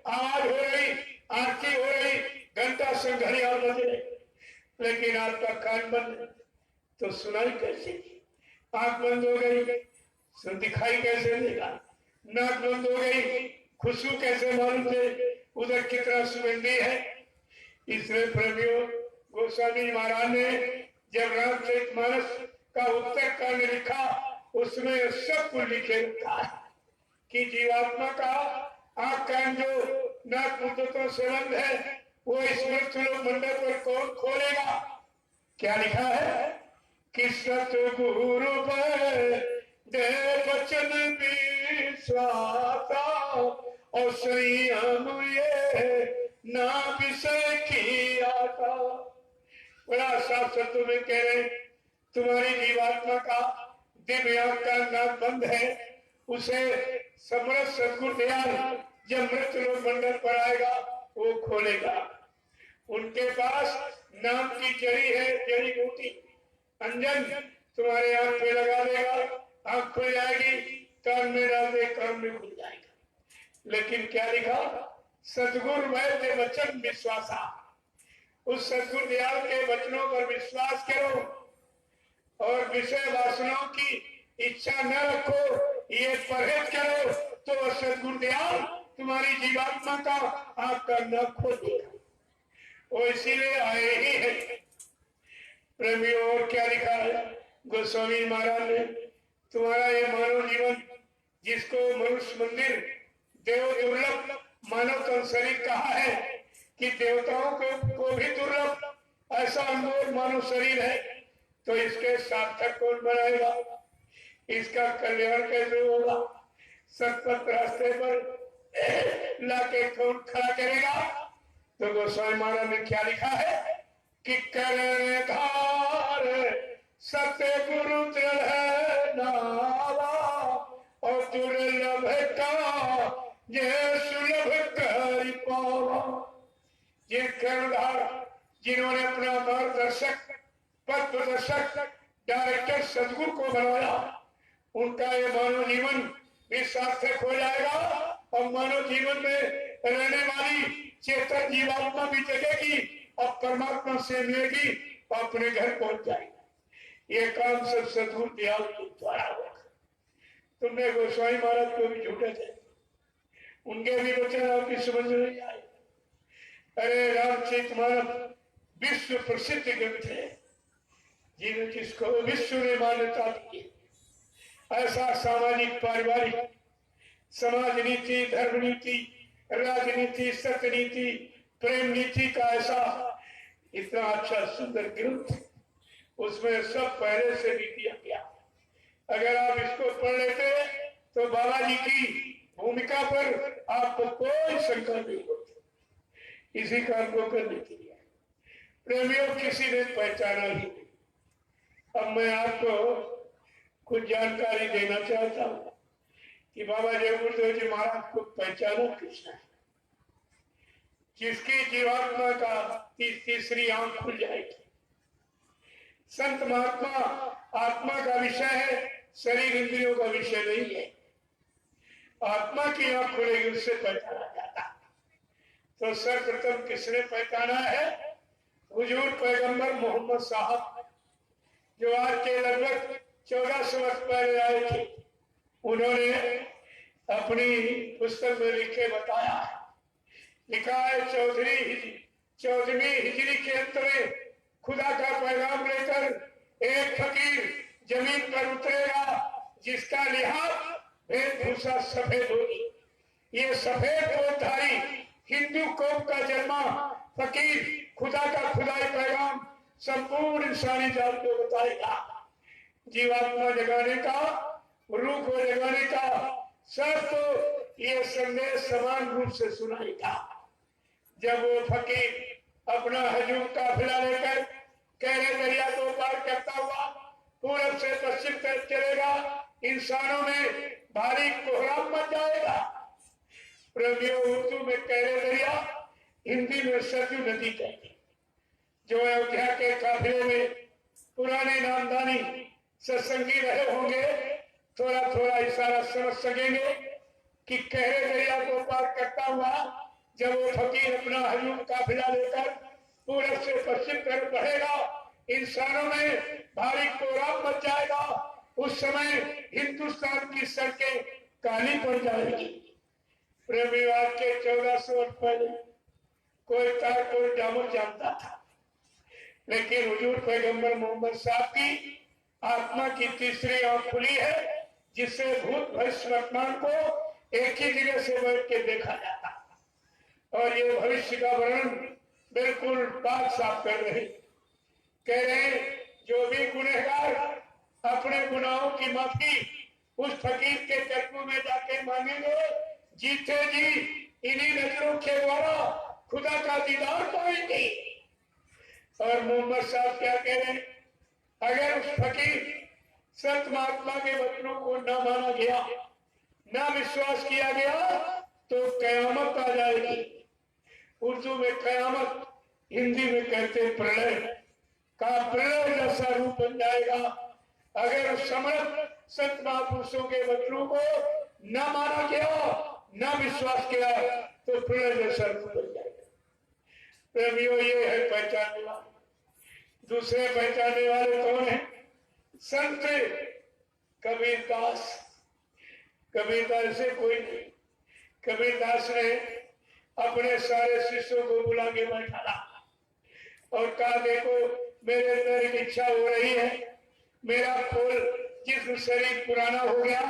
आवाज हो रही, आरती हो रही, घंटा से घड़ियाल बज रही, लेकिन आपका कान बंद, तो सुनाई कैसे? आंख बंद हो गई, सुन दिखाई कैसे देगा? नाक बंद हो गई, खुशबू कैसे मालूम थे उधर कितना सुगंधी है? इसलिए प्रेमियों, गोस्वामी महाराज ने जब रामचरितमानस का उत्तर कांड लिखा, उसमें सब कुछ लिखे रखा है कि जीवात्मा का आंख कान जो नाक मुद्दतों से बंद है, वो इस मृत्युलोक मंडल पर कौन खोलेगा? क्या लिखा है कि सतगुरु पर दे वचन विश्वासा और संयम ये ना विषय किया था। बड़ा साफ शब्दों में कह रहे, तुम्हारी जीवात्मा का दिव्य आंख का नाक बंद है, उसे समर्थ सदगुरु दयाल जब मृत्युलोक मंडल पर आएगा वो खोलेगा। उनके पास नाम की जड़ी है, जड़ी बूटी अंजन, तुम्हारे आंख पे लगा देगा, आंख खुल जाएगी, कान में डाल दे, कान में खुल जाएगा। लेकिन क्या लिखा? सदगुरु वैद्य वचन विश्वासा, उस सदगुरु दयाल के वचनों पर विश्वास करो और विषय वासनाओं की इच्छा न रखो, ये परहेज करो, तो सदगुरु दयाल तुम्हारी जीवात्मा का आपका न खोल देगा। वो इसीलिए आए ही है। प्रेमियों, और क्या लिखा है गोस्वामी महाराज ने? तुम्हारा ये मानव जीवन, जिसको मनुष्य मंदिर देव दुर्लभ मानव तन शरीर कहा है कि देवताओं को भी दुर्लभ ऐसा अनमोल मानव शरीर है, तो इसके सार्थक कौन बनाएगा? इसका कल्याण कैसे होगा? सतपथ रास्ते पर लाके कौन खड़ा करेगा? तो गोस्वामी महाराज ने क्या लिखा है कि कर्णधार सत्य गुरु दृढ़ नावा और दुर्लभ का ये सुलभ कर पावा। जिन कर्णधार, जिन्होंने अपना मार्गदर्शक, पथ प्रदर्शक, डायरेक्टर सदगुरु को बनाया, उनका ये मानव जीवन भी सार्थक हो जाएगा और मानव जीवन में रहने वाली चेतन जीवात्मा भी जगेगी और परमात्मा से मिलेगी और अपने घर पहुंच जाएगी। ये काम सब सदगुरु दयाल के द्वारा होगा। तुमने गोस्वामी महाराज को भी झूठे थे, उनके भी वचन आपकी समझ में नहीं आए। अरे रामचरितमानस विश्व प्रसिद्ध ग्रंथ है, जिसको विश्व ने मान्यता दी। ऐसा सामाजिक, पारिवारिक, समाज नीति, धर्म नीति, राजनीति, सत्य नीति, प्रेम नीति का ऐसा इतना अच्छा सुंदर ग्रंथ, उसमें सब पहले से भी दिया गया। अगर आप इसको पढ़ लेते तो बाबा जी की भूमिका पर आपको कोई शंका नहीं होती। इसी काम को करने के लिए प्रेमियों किसी ने पहचाना ही नहीं। अब मैं आपको कुछ जानकारी देना चाहता हूँ कि बाबा जय गुरुदेव जी महाराज को पहचाना किसने? जिसकी जीवात्मा का तीसरी आंख खुल जाएगी। संत महात्मा आत्मा का विषय है, शरीर इंद्रियों का विषय नहीं है। आत्मा की आंख खुलेगी, उससे पहचाना जाता है। तो सर्वप्रथम किसने पहचाना है? हुजूर पैगंबर मोहम्मद साहब, जो आज के लगभग 1400 वर्ष पहले आए थे। उन्होंने अपनी पुस्तक में लिखे बताया, लिखा है 14वीं हिजरी के अंत में खुदा का पैगाम लेकर एक फकीर जमीन पर उतरेगा, जिसका लिहाज वेशभूषा सफेद होगी। ये सफेद पोतधारी हिंदू कौम का जन्मा फकीर खुदा का खुदाई पैगाम संपूर्ण इंसानी जात को बताएगा। जीवात्मा जगाने का, रूह को जगाने का, सबको ये संदेश समान रूप से सुनाएगा। जब वो फकीर अपना हजूम काफिला लेकर कहरे दरिया को पार करता हुआ पूरब से पश्चिम तरफ चलेगा, इंसानों में भारी कोहराम मच जाएगा। प्रेमियों, उर्दू में कहरे दरिया, हिंदी में सरजू नदी कहते। जो अयोध्या के काफिले में पुराने नामदानी सत्संगी रहे होंगे, थोड़ा थोड़ा इशारा समझ सकेंगे कि कहरे दरिया को पार करता हुआ जब वो फकीर अपना हजूम काफिला लेकर पूरब से पश्चिम तरफ बढ़ेगा, इंसानों में भारी कोहराम मच जाएगा। उस समय हिंदुस्तान की सड़कें काली पड़ जाएगी। प्रेमीवाद के 1400 वर्ष पहले कोई तार कोई डामर जानता था, लेकिन हुजूर पैगंबर मोहम्मद साहब की आत्मा की तीसरी आंख खुली है, जिससे भूत भविष्य वर्तमान को एक ही जगह से बैठ के देखा जाता। और ये भविष्य का वर्णन बिल्कुल बात साफ कर रहे, कह रहे जो भी गुनहगार अपने गुनाहों की माफी उस फकीर के चरणों में जाके मांगेंगे, जीते जी इन्हीं नजरों के द्वारा खुदा का दीदार पाएंगे। और मोहम्मद साहब क्या कह रहे हैं? अगर उस फकीर संत महात्मा के वचनों को न माना गया, न विश्वास किया गया, तो कयामत आ जाएगी। उर्दू में कयामत, हिंदी में कहते प्रलय का प्रलय जैसा रूप बन जाएगा। अगर उस समर्थ संत महापुरुषों के वचनों को न माना गया, न विश्वास किया, तो प्रलय जैसा रूप बन जाएगा। प्रेमियों, ये है पहचानने वाले। दूसरे पहचानने वाले कौन है? संत कबीरदास। कबीरदास से कोई नहीं। कबीरदास ने अपने सारे शिष्यों को बुला के बैठाया और कहा, देखो मेरे अंदर एक इच्छा हो रही है, मेरा खोल जिस्म शरीर पुराना हो गया,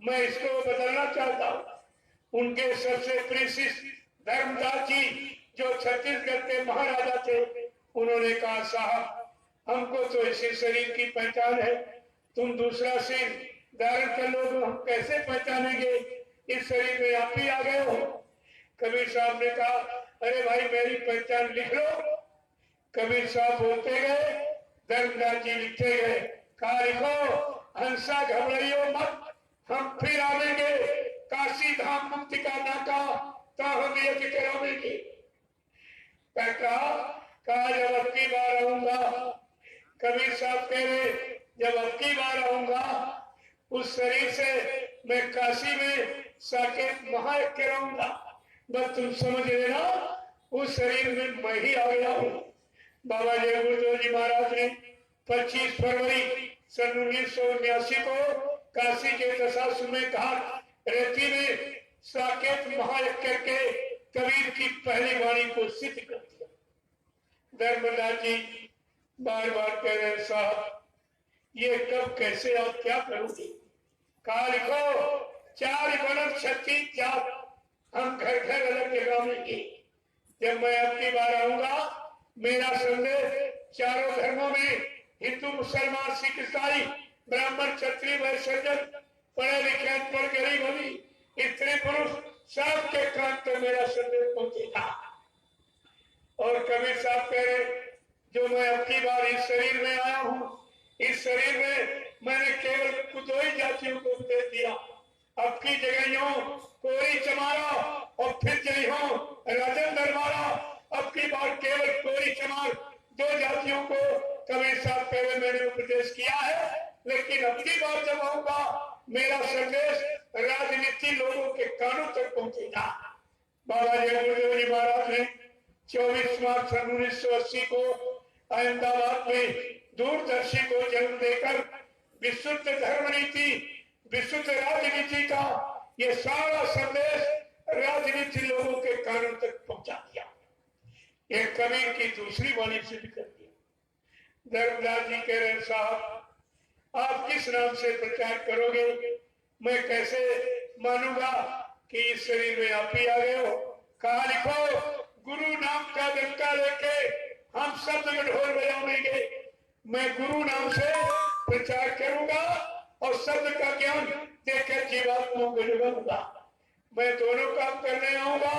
मैं इसको बदलना चाहता हूँ। उनके सबसे प्रिय शिष्य धर्मदास जी, जो छत्तीसगढ़ के महाराजा थे, उन्होंने कहा, साहब हमको तो इसी शरीर की पहचान है, तुम दूसरा शरीर धारण कर लो तो हम कैसे पहचानेंगे? इस शरीर में आप ही आ गए हो। कबीर साहब ने कहा, अरे भाई मेरी पहचान लिख लो। कबीर साहब बोलते गए, धर्मदास जी लिखते गए। कहा, लिखो, हंसा घबराइयो मत, हम फिर आवेंगे, काशी धाम मुक्ति का नाका तो हम यज्ञ करावेंगे। कहा जब अब की बार आऊंगा, कबीर साहब कह रहे, जब अब की बार आऊंगा उस शरीर से मैं काशी में साकेत महायज्ञ कराऊंगा। बस तुम समझ लेना, उस शरीर में मैं ही आ गया हूँ। बाबा जय गुरुदेव जी महाराज ने 25 फरवरी सन 1979 को काशी के दशाश्वमेध में कहा रेती में साकेत महायज्ञ करके कबीर की पहली वाणी को सिद्ध कर दिया। धर्मदास जी बार बार कह रहे, साहब ये कब कैसे और क्या करोगे? कहा, लिखो, 4 बनक 36 जात हम घर घर अलग जगावेंगे। जब मैं अब की बार आऊंगा, मेरा संदेश चारों धर्मों में, हिंदू मुसलमान सिख ईसाई ब्राह्मण क्षत्रिय वैश्य सज्जन, पढ़े लिखे अनपढ़ गरीब अमीर स्त्री पुरुष सबके कान तक मेरा संदेश पहुंचेगा। और कबीर साहब कह रहे, जो मैं अब की बार इस शरीर में आया हूँ, इस शरीर में मैंने केवल 2 ही जातियों को उपदेश दिया। अब की जगह यूं कोरी चमारा और फिर जय हो राजन दरबारा। अब की बार केवल कोरी चमार दो जातियों को कबीर साहब पहले मैंने उपदेश किया है, लेकिन अब की बार जब आऊंगा मेरा संदेश राजनीति लोगों के कानों तक पहुंचेगा। बाबा जगदेव जी महाराज ने 24 मार्च 1980 को अहमदाबाद में दूरदर्शी को जन्म देकर विशुद्ध धर्म नीति, विशुद्ध राजनीति का ये सारा संदेश राजनीति लोगों के कानों तक पहुंचा दिया। ये कबीर की दूसरी वाणी सिद्ध कर दिया। धर्मदास जी कह रहे साहब आप किस नाम से प्रचार करोगे, मैं कैसे मानूंगा कि इस शरीर में आप ही आ गए हो। कहा लिखो गुरु नाम का डंका लेके हम शब्द में ढोल बजाएंगे। मैं गुरु नाम से प्रचार करूंगा और शब्द का ज्ञान देकर जीवात्माओं को जगाऊंगा। मैं दोनों काम करने आऊंगा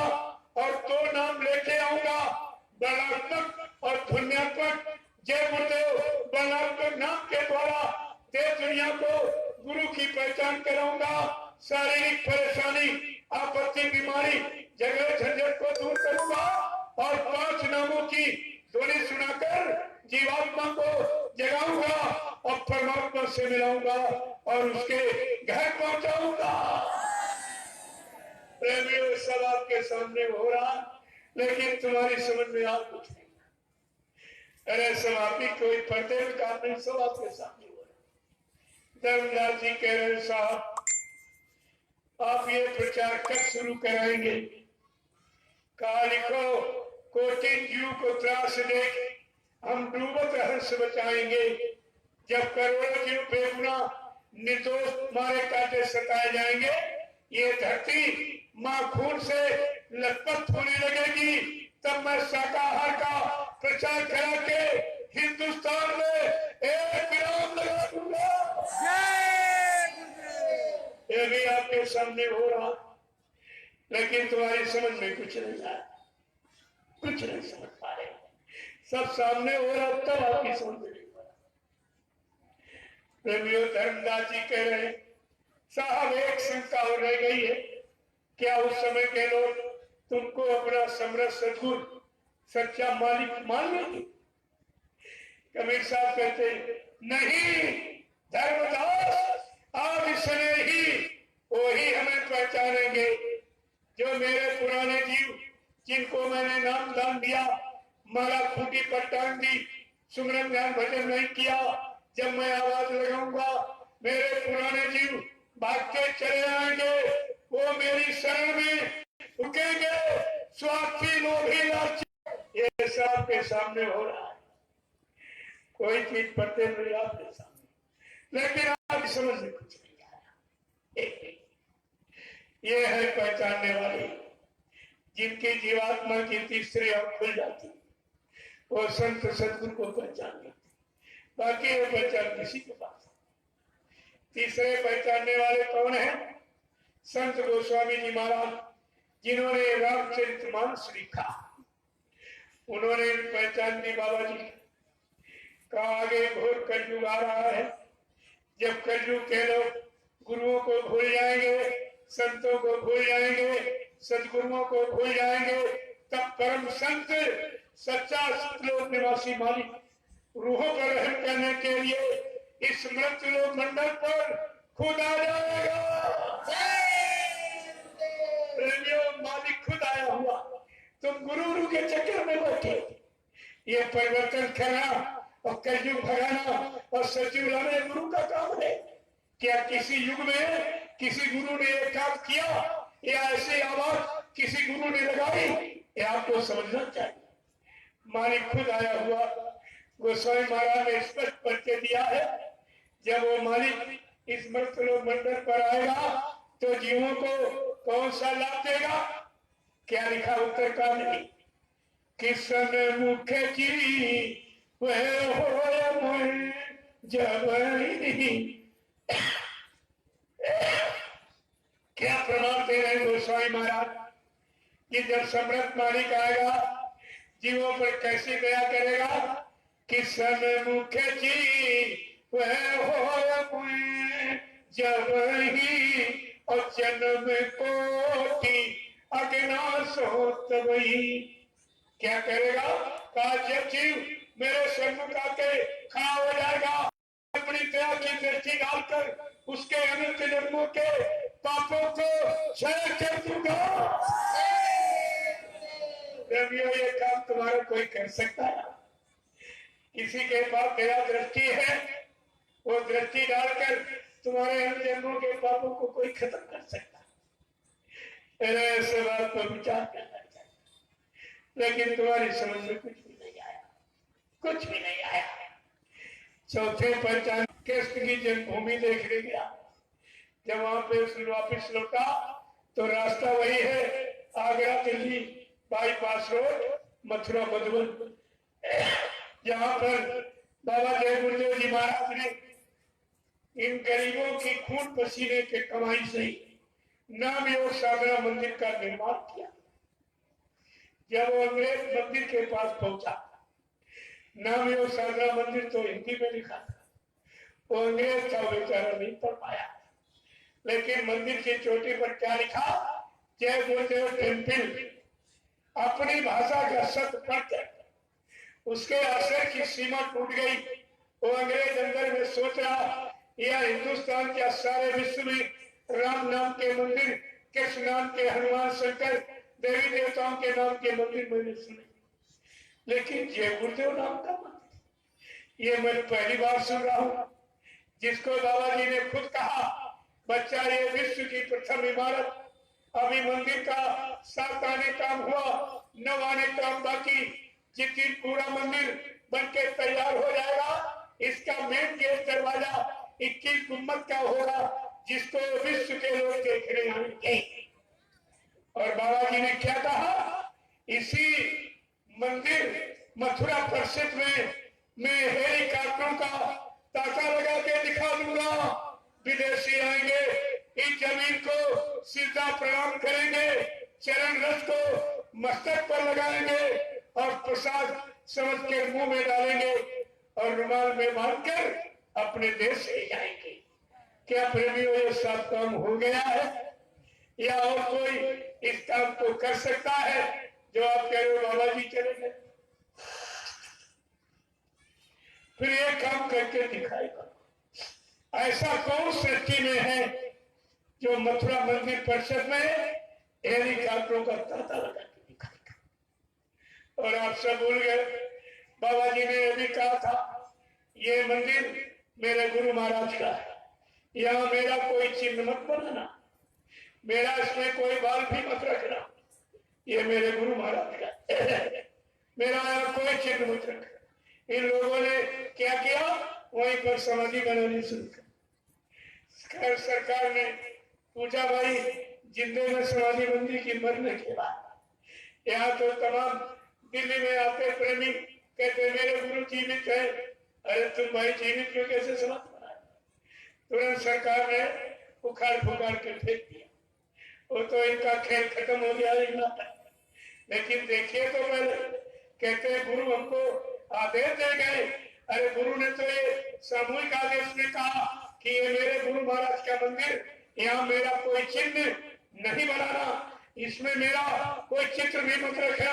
और दो नाम लेके आऊंगा, वर्णात्मक और ध्वन्यात्मक। जय गुरुदेव वर्णात्मक नाम के द्वारा देश दुनिया को गुरु की पहचान कराऊंगा। शारीरिक परेशानी, आपत्ति, बीमारी, झगड़े झंझट को दूर करूंगा और 5 नामों की ध्वनि सुनाकर जीवात्मा को जगाऊंगा और परमात्मा से मिलाऊंगा और उसके घर पहुंचाऊंगा। प्रेमियों सब आपके सामने हो रहा, लेकिन तुम्हारी समझ में आ कुछ नहीं। अरे समापी कोई पर्दे में काम नहीं, सब आपके सामने हो रहा। धर्मदास जी कह रहे साहब आप ये प्रचार कब शुरू कराएंगे। कहा लिखो कोटिन जीव को त्रास देख हम डूबत हर्ष बचाएंगे। जब करोड़ों जीव बेगुना निर्दोष मारे काटे सताए जाएंगे, ये धरती मां खून से लथपथ होने लगेगी, तब मैं शाकाहार का प्रचार करा के हिंदुस्तान में एक विराम लगा दूंगा। ये भी आपके सामने हो रहा, लेकिन तुम्हारी समझ में कुछ नहीं आया, कुछ नहीं समझ पा रहे। सब सामने हो रहा तब आपकी समझ में नहीं हो रहा। प्रेमियों धर्मदास जी कह रहे साहब एक शंका और रह गई है, क्या उस समय के लोग तुमको अपना समर्थ सदगुरु सच्चा मालिक मान लेंगे। कबीर साहब कहते नहीं धर्मदास आप इस समय ही वही हमें पहचानेंगे जो मेरे पुराने जीव जिनको मैंने नाम दान दिया, माला खूटी पर टांग दी, सुमरन ध्यान भजन नहीं किया। जब मैं आवाज लगाऊंगा मेरे पुराने जीव भाग के चले आएंगे, वो मेरी शरण में रुकेंगे। स्वार्थी लोभी लालची ये सब के सामने हो रहा है, कोई चीज पढ़ते नहीं आपके सामने, लेकिन आप समझ में कुछ नहीं आया। ये है पहचानने वाले जिनकी जीवात्मा की तीसरी आंख खुल जाती, वो संत सदगुरु को पहचान लेते, बाकी वो पहचान किसी के पास। तीसरे पहचानने वाले कौन है। संत गोस्वामी जी महाराज जिन्होंने रामचरितमानस लिखा, उन्होंने पहचान दी बाबा जी का आगे घोर कलयुग आ रहा है। जब कलयुग के लोग गुरुओं को भूल जाएंगे, संतों को भूल जाएंगे, सदगुरुओं को भूल जाएंगे, तब परम संत सच्चा सतलोक निवासी मालिक रूहों पर रहम करने के लिए इस मृत्युलोक मंडल पर खुद आ जाएगा। प्रेमियों मालिक खुद आया हुआ, तुम गुरु के चक्कर में बैठे। ये परिवर्तन करना और कलयुग भगाना और सचिव लाना गुरु का काम है। क्या किसी युग में किसी गुरु ने एक काम किया या ऐसी आवाज किसी गुरु ने लगाई, ये आपको समझना चाहिए। मालिक खुद आया हुआ। गोस्वामी महाराज ने स्पष्ट परिचय दिया है, जब वो मालिक इस मृत्युलोक मंडल पर आएगा तो जीवों को कौन सा लाभ देगा। क्या लिखा उत्तर का नहीं। किसन मुख की वह हो जब क्या प्रमाण दे रहे गोस्वामी महाराज कि जब सम्राट मालिक आएगा जीवों पर कैसे दया करेगा। किसन मुख की वह हो जब ही और जन्म कोटि अज्ञास हो तबही। क्या करेगा? कहा जब जीव मेरे सन्मुख आके खड़ा हो जाएगा, अपनी दया की दृष्टि डालकर उसके अनंत जन्मों के पापों को क्षय कर दूंगा। प्रेमियों, ये काम तुम्हारा कोई कर सकता है? किसी के पास दया दृष्टि है, वो दृष्टि डालकर तुम्हारे अनंत जन्मों के पापों को कोई खत्म कर सकता है? ऐसे बात पर विचार करना चाहिए, लेकिन तुम्हारी समझ में कुछ भी नहीं आया, कुछ भी नहीं आया। चौथे पहचान कृष्ण की जन्मभूमि देखने गया। जब वहां पे वापिस लौटा तो रास्ता वही है, आगरा दिल्ली बाईपास रोड, मथुरा मधुबन, जहां पर बाबा जय गुरुदेव जी महाराज ने इन गरीबों की खून पसीने के कमाई से नाम योग साधना मंदिर का निर्माण किया। जब वो अंग्रेज मंदिर के पास पहुंचा, नाम योग साधना मंदिर तो हिंदी में लिखा था, वो अंग्रेज का बेचारा नहीं पढ़ पाया, लेकिन मंदिर की चोटी पर क्या लिखा? जय गुरुदेव टेम्पल। अपनी भाषा का शब्द पढ़कर उसके असर की सीमा टूट गई। वो अंग्रेज अंदर में सोच रहा, यह हिंदुस्तान के सारे विश्व में राम नाम के मंदिर, कृष्ण नाम के, हनुमान शंकर देवी देवताओं के नाम के मंदिर मैंने सुने, लेकिन जय गुरुदेव नाम का मंदिर ये मैं पहली बार सुन रहा हूं। जिसको बाबा जी ने खुद कहा, बच्चा ये विश्व की प्रथम इमारत, अभी मंदिर का 7 आने काम हुआ, 9 आने काम बाकी। जिस दिन पूरा मंदिर बनके तैयार हो जाएगा, इसका मेन गेट दरवाजा 21 गुम्बद का होगा, जिसको विश्व के लोग देखने आएंगे। और बाबा जी ने क्या कहा? इसी मंदिर मथुरा परिषद में मैं हेलीकॉप्टरों का ताका लगा के दिखा दूंगा। विदेशी आएंगे, इस जमीन को सीधा प्रणाम करेंगे, चरण रस को मस्तक पर लगाएंगे और प्रसाद समझ के मुंह में डालेंगे और रुमाल में बांधकर अपने देश से जाएंगे। क्या प्रेमियों, ये सब काम हो गया है या और कोई इस काम को कर सकता है? जो आप कह रहे हो बाबा जी चले गए, फिर ये काम करके दिखाएगा। ऐसा कौन सृष्टि में है जो मथुरा मंदिर परिषद में हेलीकॉप्टरों का तांता लगा के दिखाएगा? और आप सब भूल गए, बाबा जी ने भी कहा था, ये मंदिर मेरे गुरु महाराज का है, यहाँ मेरा कोई चिन्ह मत बनाना, मेरा इसमें कोई बाल भी मत रखना, ये मेरे गुरु महाराज का मेरा यहाँ कोई चिन्ह मत रखना। इन लोगों ने क्या किया? वहीं पर समाधि बनानी शुरू कर। सरकार ने पूछा, भाई जिंदे में समाधि बंदी की मरने के बाद। यहाँ तो तमाम दिल्ली में आते प्रेमी कहते मेरे गुरु जीवित है। अरे तुम भाई जीवित क्यों, कैसे समाधि बनाए? तुरंत सरकार ने उखाड़ फुखाड़ के फेंक दिया। वो तो इनका खेल खत्म हो गया नाटक। लेकिन देखिए तो पहले कहते गुरु हमको आदेश दे गए। अरे गुरु ने तो ये सामूहिक आदेश में कहा कि ये मेरे गुरु महाराज का मंदिर, यहाँ मेरा कोई चिन्ह नहीं बनाना, इसमें मेरा कोई चित्र भी मत रखना,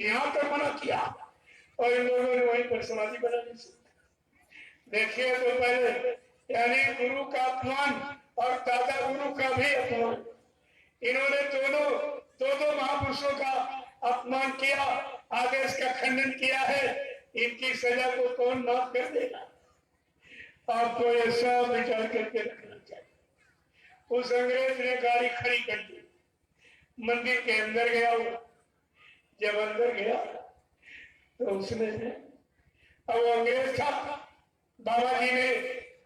यहाँ तो मना किया। और इन लोगों ने वहीं पर समाधि बनानी शुरू। देखिए तो पहले, यानी गुरु का अपमान और दादा गुरु का भी अपमान, इन्होंने दो महापुरुषों का अपमान किया, आदेश का खंडन किया है। इनकी सजा को कौन माफ कर देगा? आपको ये सब विचार करके रखना चाहिए। उस अंग्रेज ने गाड़ी खड़ी कर दी, मंदिर के अंदर गया हुआ। जब अंदर गया तो उसने, अब वो अंग्रेज था, बाबा जी ने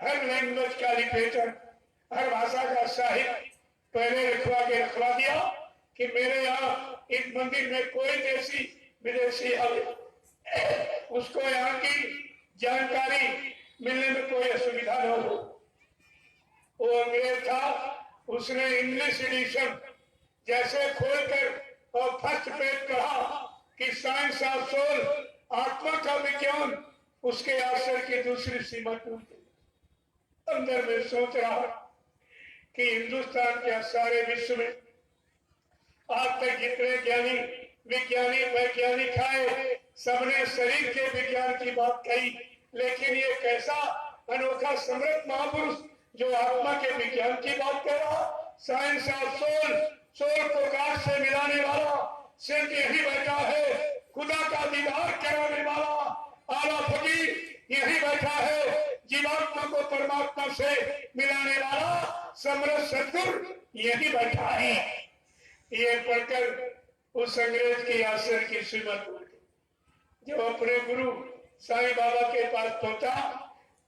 हर लैंग्वेज का लिटरेचर, हर भाषा का साहित्य पहले रखवा दिया कि मेरे यहाँ इस मंदिर में कोई देशी विदेशी आवे, उसको यहाँ की जानकारी मिलने में कोई असुविधा न हो। वो अंग्रेज था, उसने इंग्लिश एडिशन जैसे खोलकर और फर्स्ट पेज पढ़ा कि साइंस ऑफ सोल, आत्मा का विज्ञान, उसके आश्चर्य की दूसरी सीमा टूट गई। अंदर में सोच रहा कि हिंदुस्तान के सारे विश्व में आज तक जितने ज्ञानी विज्ञानी वैज्ञानिक आए सबने शरीर के विज्ञान की बात कही, लेकिन ये कैसा अनोखा समृद्ध महापुरुष जो आत्मा के विज्ञान की बात कर रहा, साइंस ऑफ सोल, सोल को गॉड से मिलाने वाला सिर्फ यही बैठा है, खुदा का दीदार कराने वाला आला फकीर यही बैठा है, जीवात्मा को परमात्मा से मिलाने वाला समृद्ध सदगुरु यही बैठा है। ये पढ़कर उस अंग्रेज की आश्रम की श्रीमत बोल गई। जब अपने गुरु साईं बाबा के पास पहुंचा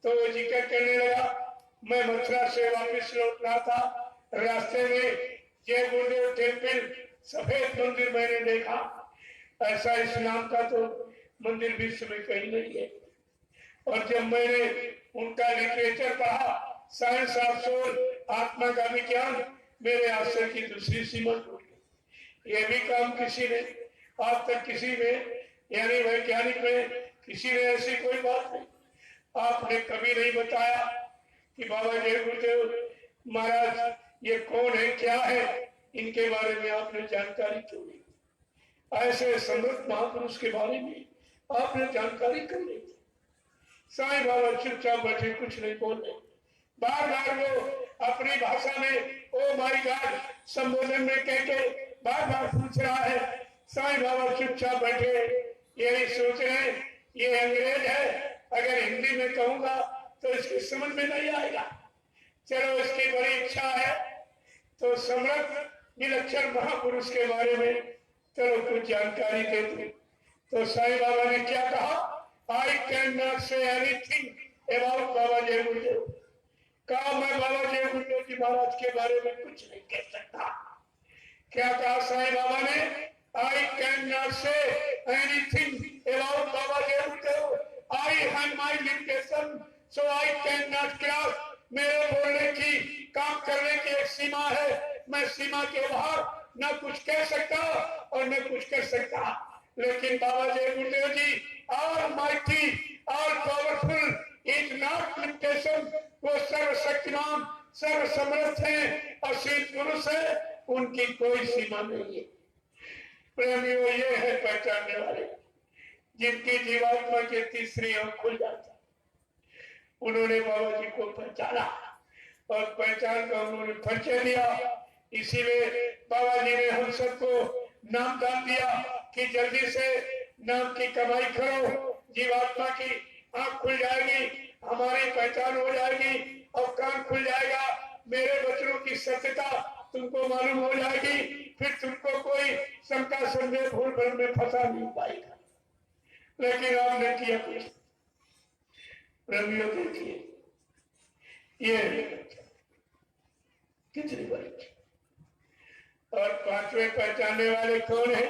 तो वो जिक्र करने लगा, मैं मथुरा से वापस लौट रहा था, रास्ते में जय गुरुदेव टेम्पल सफेद मंदिर मैंने देखा, ऐसा इस नाम का तो मंदिर विश्व में कहीं नहीं है। और जब मैंने उनका लिटरेचर पढ़ा, साइंस ऑफ सोल, आत्मा का विज्ञान, मेरे आश्रम की दूसरी सीमा टूट गई। ये भी काम किसी ने आज तक किसी में यानी वैज्ञानिक में किसी ने ऐसी कोई बात नहीं, आपने कभी नहीं बताया कि बाबा जय गुरुदेव महाराज ये कौन है, क्या है, इनके बारे में आपने जानकारी क्यों नहीं। ऐसे समृद्ध महापुरुष के बारे में आपने जानकारी क्यों नहीं। साईं बाबा चुपचाप बैठे, कुछ नहीं बोल रहे, बार बार वो अपनी भाषा में ओ माय गॉड संबोधन में कह के बार बार पूछ रहा है। साईं बाबा चुपचाप बैठे, यही सोच रहे ये अंग्रेज है, अगर हिंदी में कहूंगा तो इसकी समझ में नहीं आएगा, चलो इसकी बड़ी इच्छा है तो समृद्ध विलक्षण महापुरुष के बारे में चलो कुछ जानकारी दे दो। तो साईं बाबा ने क्या कहा, I cannot say anything about Baba Jai Gurudev. कहा मैं बाबा जय गुरुदेव जी महाराज के बारे में कुछ नहीं कह सकता। क्या कहा साईं बाबा ने, I cannot say anything about Baba Jai Gurudev, I have my limitation so I cannot cross. मेरे बोलने की काम करने की एक सीमा है, मैं सीमा के बाहर न कुछ कह सकता और न कुछ कर सकता। लेकिन बाबा जय गुरुदेव जी Almighty, all powerful is not limitation, वो सर्वशक्तिमान सर्व समर्थ है, असीम पुरुष है, उनकी कोई सीमा नहीं है। प्रेमियों, ये है पहचानने वाले जिनकी जीवात्मा के तीसरी आंख खुल जाता। उन्होंने बाबा जी को पहचाना और पहचान का उन्होंने परिचय दिया। इसीलिए बाबा जी ने हम सबको नाम दान दिया कि जल्दी से नाम की कमाई करो, जीवात्मा की आंख खुल जाएगी, हमारी पहचान हो जाएगी और कान खुल जाएगा, मेरे वचनों की सत्यता तुमको मालूम हो जाएगी, फिर तुमको कोई शंका संदेह भूल भ्रम में फंसा नहीं पाएगा। लेकिन आपने किया कुछ, रवियों देखिए ये कितनी बड़ी। और पांचवें पहचानने वाले कौन है,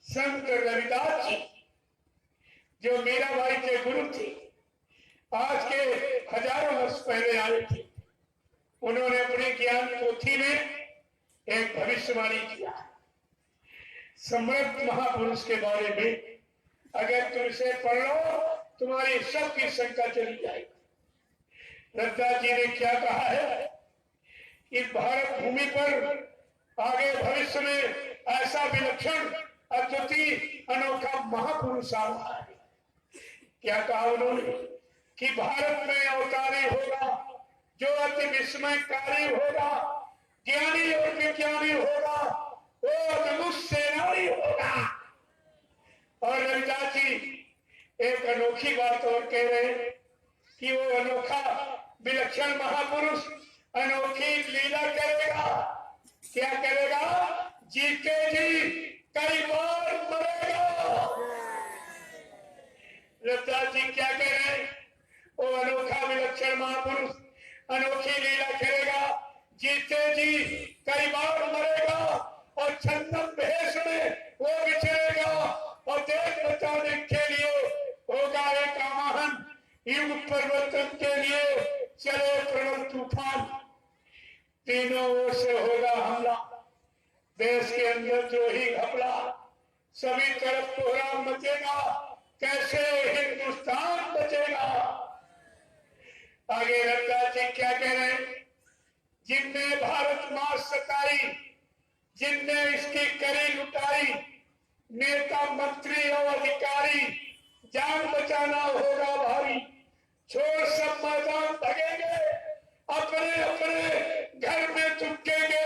संत रविदास जी, जो मीराबाई के गुरु थे, आज के हजारों वर्ष पहले आए थे। उन्होंने अपनी ज्ञान पोथी में एक भविष्यवाणी किया, समृद्ध महापुरुष के बारे में। अगर तुम इसे पढ़ लो तुम्हारी सबकी शंका चली जाएगी। रविदास जी ने क्या कहा है, इस भारत भूमि पर आगे भविष्य में ऐसा विलक्षण अद्वितीय अनोखा महापुरुष आ रहा है। क्या कहा उन्होंने कि भारत में अवतारी होगा जो अति विस्मयकारी होगा, ज्ञानी और विज्ञानी होगा, वो अद्भुत सेनानी होगा। और रविदास जी एक अनोखी बात और कह रहे हैं कि वो अनोखा विलक्षण महापुरुष अनोखी लीला करेगा। क्या करेगा, जी के जी कई बार मरेगा। रविदास जी क्या कह रहे हैं, वो अनोखा विलक्षण महापुरुष अनोखी लीला करेगा, जीते जी कई बार मरेगा और छंदम भेष में वो विचरेगा और देश बचाने के लिए होगा एक आवाहन, युग परिवर्तन के लिए चले प्रबल तूफान। तीनों ओर से होगा हमला, देश के अंदर जो ही घपला, सभी तरफ कोहराम मचेगा, कैसे हिंदुस्तान बचेगा। आगे रविदास जी क्या कह रहे हैं, जिनने भारत मां सताई, जिनने इसकी कड़ी लुटाई, नेता मंत्री और अधिकारी, जान बचाना होगा भारी, छोड़ सब मैदान भगेंगे, अपने अपने घर में चुपकेंगे।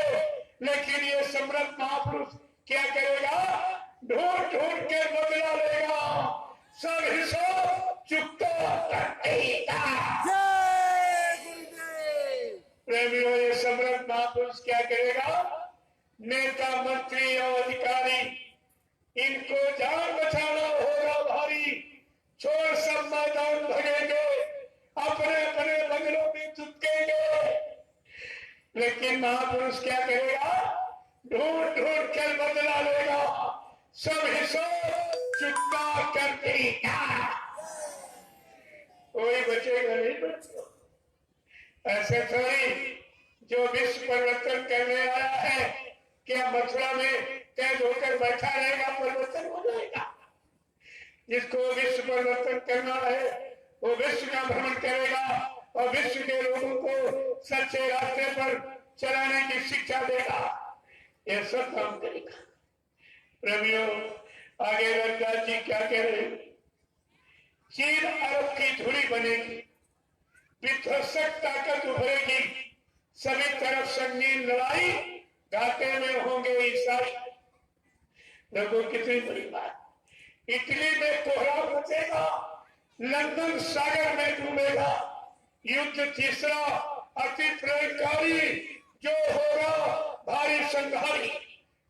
लेकिन ये सम्राट महापुरुष क्या करेगा? ढूंढ ढूंढ के बदला लेगा, सब हिसाब चुकता कर देगा। प्रेमियों, ये सम्राट महापुरुष क्या करेगा? नेता मंत्री और अधिकारी, इनको जान बचाना होगा भारी, छोड़ सब मैदान भगेंगे, अपने अपने बंगलों में चुपकेंगे। लेकिन महापुरुष क्या करेगा? ढूंढ ढूंढ कर बदला लेगा, सब हिसाब चुकता कर देगा। कोई बचेगा नहीं बचेगा। ऐसे थोड़ी जो विश्व परिवर्तन करने आया है, क्या मथुरा में कैद होकर बैठा रहेगा, परिवर्तन हो जाएगा? जिसको विश्व परिवर्तन करना है वो विश्व का भ्रमण करेगा और विश्व के लोगों को सच्चे रास्ते पर चलाने की शिक्षा देगा। ये सब काम करेगा। प्रेमियों, आगे रविदास जी क्या कह रहे हैं? चीन अरब की धुरी बनेगी, विध्वंसक ताकत उभरेगी, सभी तरफ संगीन लड़ाई, घाटे में होंगे ईसाई। देखो कितनी बड़ी बात। इटली में कोहरा मचेगा, लंदन सागर में डूबेगा, युद्ध तीसरा अति प्रलयकारी जो होगा भारी संहारी।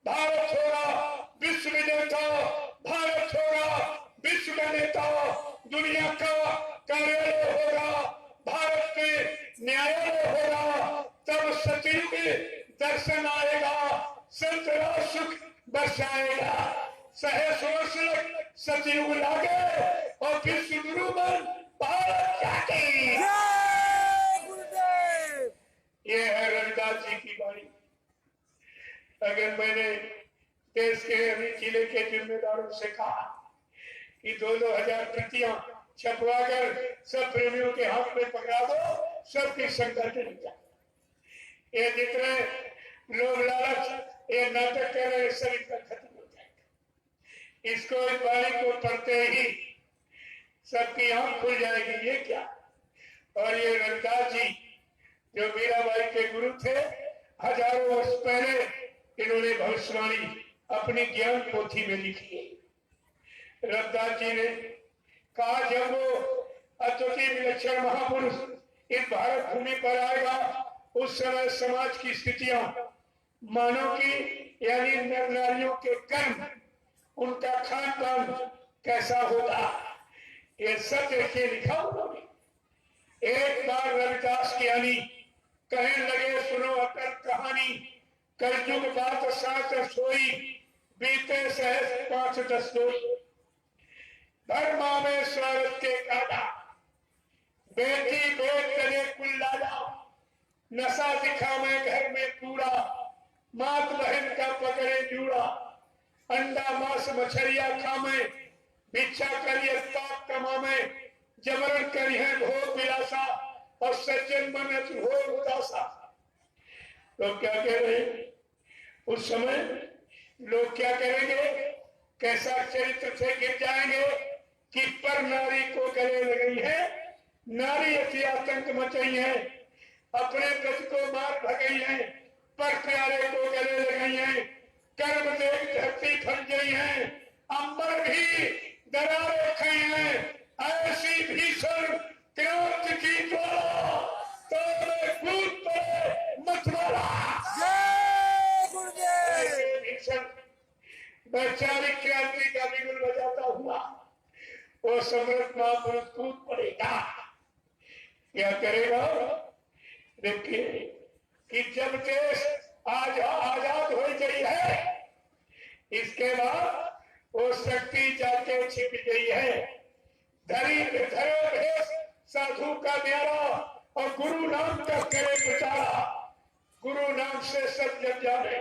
भारत होगा विश्व विजेता, भारत होगा विश्व का नेता, दुनिया का कार्यालय होगा, भारत के न्यायालय होगा। तब सतयुग दर्शन आएगा, संत सुख बरसाएगा। सहेश वर्ष सतयुग लागे और विश्व गुरु बन भारत जाके। ये है रविदास जी की बाणी। अगर मैंने देश के अभी जिले के जिम्मेदारों से कहा कि 2,000 प्रतियां छपवा कर सब प्रेमियों के हाथ में पकड़ा दो, सबकी संकट नहीं जाए। ये जितने लोग लालच ये नाटक कर रहे सब इनका खत्म हो जाएगा। इसको इस बाणी को पढ़ते ही सबकी आंख खुल जाएगी। ये क्या? और ये रविदास जी जो मीराबाई के गुरु थे, हजारों वर्ष पहले इन्होंने भविष्यवाणी अपनी ज्ञान पोथी में लिखी है। रविदास जी ने कहा, जब वो अद्वितीय विलक्षण महापुरुष इस भारत भूमि पर आएगा, उस समय समाज की स्थितियां मानव की यानी नर नारियों के कर्म, उनका खान पान कैसा होगा, ये सब देखिए लिखा उन्होंने। एक बार रविदास ज्ञानी कहने लगे, सुनो अटल कहानी, कलयुग बात साथ सोई, बीते सहज 5-10 दोई। धर्मा में स्वार्थ के काटा, बेटी बेट करे कुल लाला, नशा दिखा में घर में पूरा, मात बहन का पकड़े जूड़ा, अंडा मांस मछलिया खामे, भिक्षा करिए पाप कमामे, जबरन करी है भोग विलासा, और सज्जन बनत हो उदासा। तो क्या कह रहे हैं? उस समय लोग क्या करेंगे? कैसा चरित्र से गिर जाएंगे कि पर नारी को गले लगी है, नारी अति आतंक मचाई है, अपने पति को मार भगई है, पर प्यारे को गले लगाई है, कर्म देख धरती फट गई है, अंबर भी दरारें खाई है, ऐसी भीषण क्रांति की ज्वाला तोड़े कूद पड़े मत भीषण वैचारिक क्रांति का बिगुल बजाता हुआ वो सम्राट महापुरुष कूद पड़ेगा। क्या करेगा? देखिए कि जब देश आज आजाद हो गई है, इसके बाद वो शक्ति जाके छिप गई है। धरी धरो भेष साधु का न्यारा और गुरु नाम का करे बेचारा, गुरु नाम से सब जग जाने,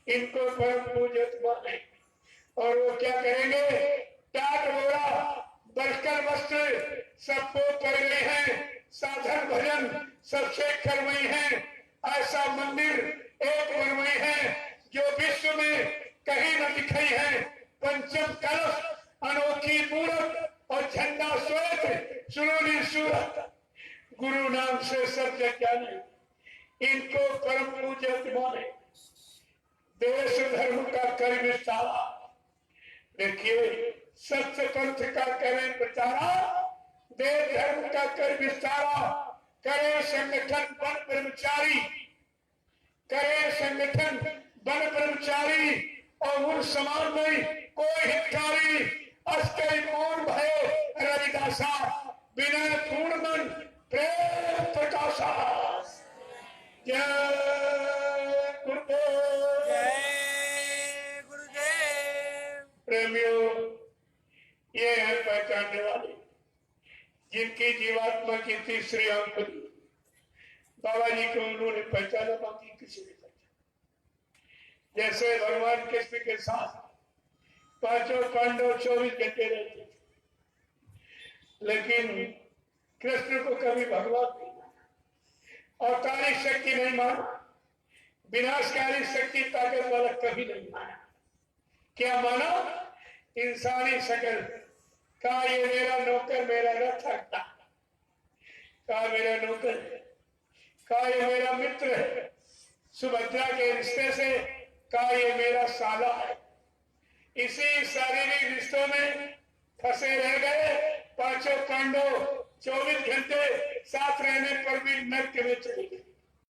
इनको परम पूजित माने। और वो क्या करेंगे? टाट बोरा बरकर वस्त्र सबको पड़ गए हैं, साधन भजन सबसे करवाई है, ऐसा मंदिर एक बनवाई है जो नाम से सब जग जाने, इनको परम पूज्य माने, देश धर्म का कर विस्तारा। देखिए, सत्य पंथ का करें प्रचारा, देश धर्म का कर विस्तारा, करे संगठन वन ब्रह्मचारी, करे संगठन वन ब्रह्मचारी, और उन समाज में कोई हितकारी, अस्करी पूर्ण भय रविदासा, विनय पूर्ण मन प्रेम प्रकाशा। जय गुरुदेव। जय गुरुदेव। प्रेमियों, ये है पहचानने वाले जिनकी जीवात्मा की तीसरी आंख खुली। बाबा जी को उन्होंने पहचाना, बाकी किसी ने पहचाना। जैसे भगवान कृष्ण के साथ पांचों पांडव 24 घंटे रहते थे, लेकिन कृष्ण को कभी भगवान नहीं माना, अवतारी शक्ति नहीं माना, विनाशकारी शक्ति ताकत वाला कभी नहीं माना। क्या माना? इंसानी शकल का ये मेरा नौकर, मेरा रथ हकता, का मेरा नौकर है, का ये मेरा मित्र है, सुभद्रा के रिश्ते से का ये मेरा साला है। इसी शारीरिक रिश्तों में फंसे रह गए पांचों पांडव। 24 घंटे साथ रहने पर भी नरक में चले गए।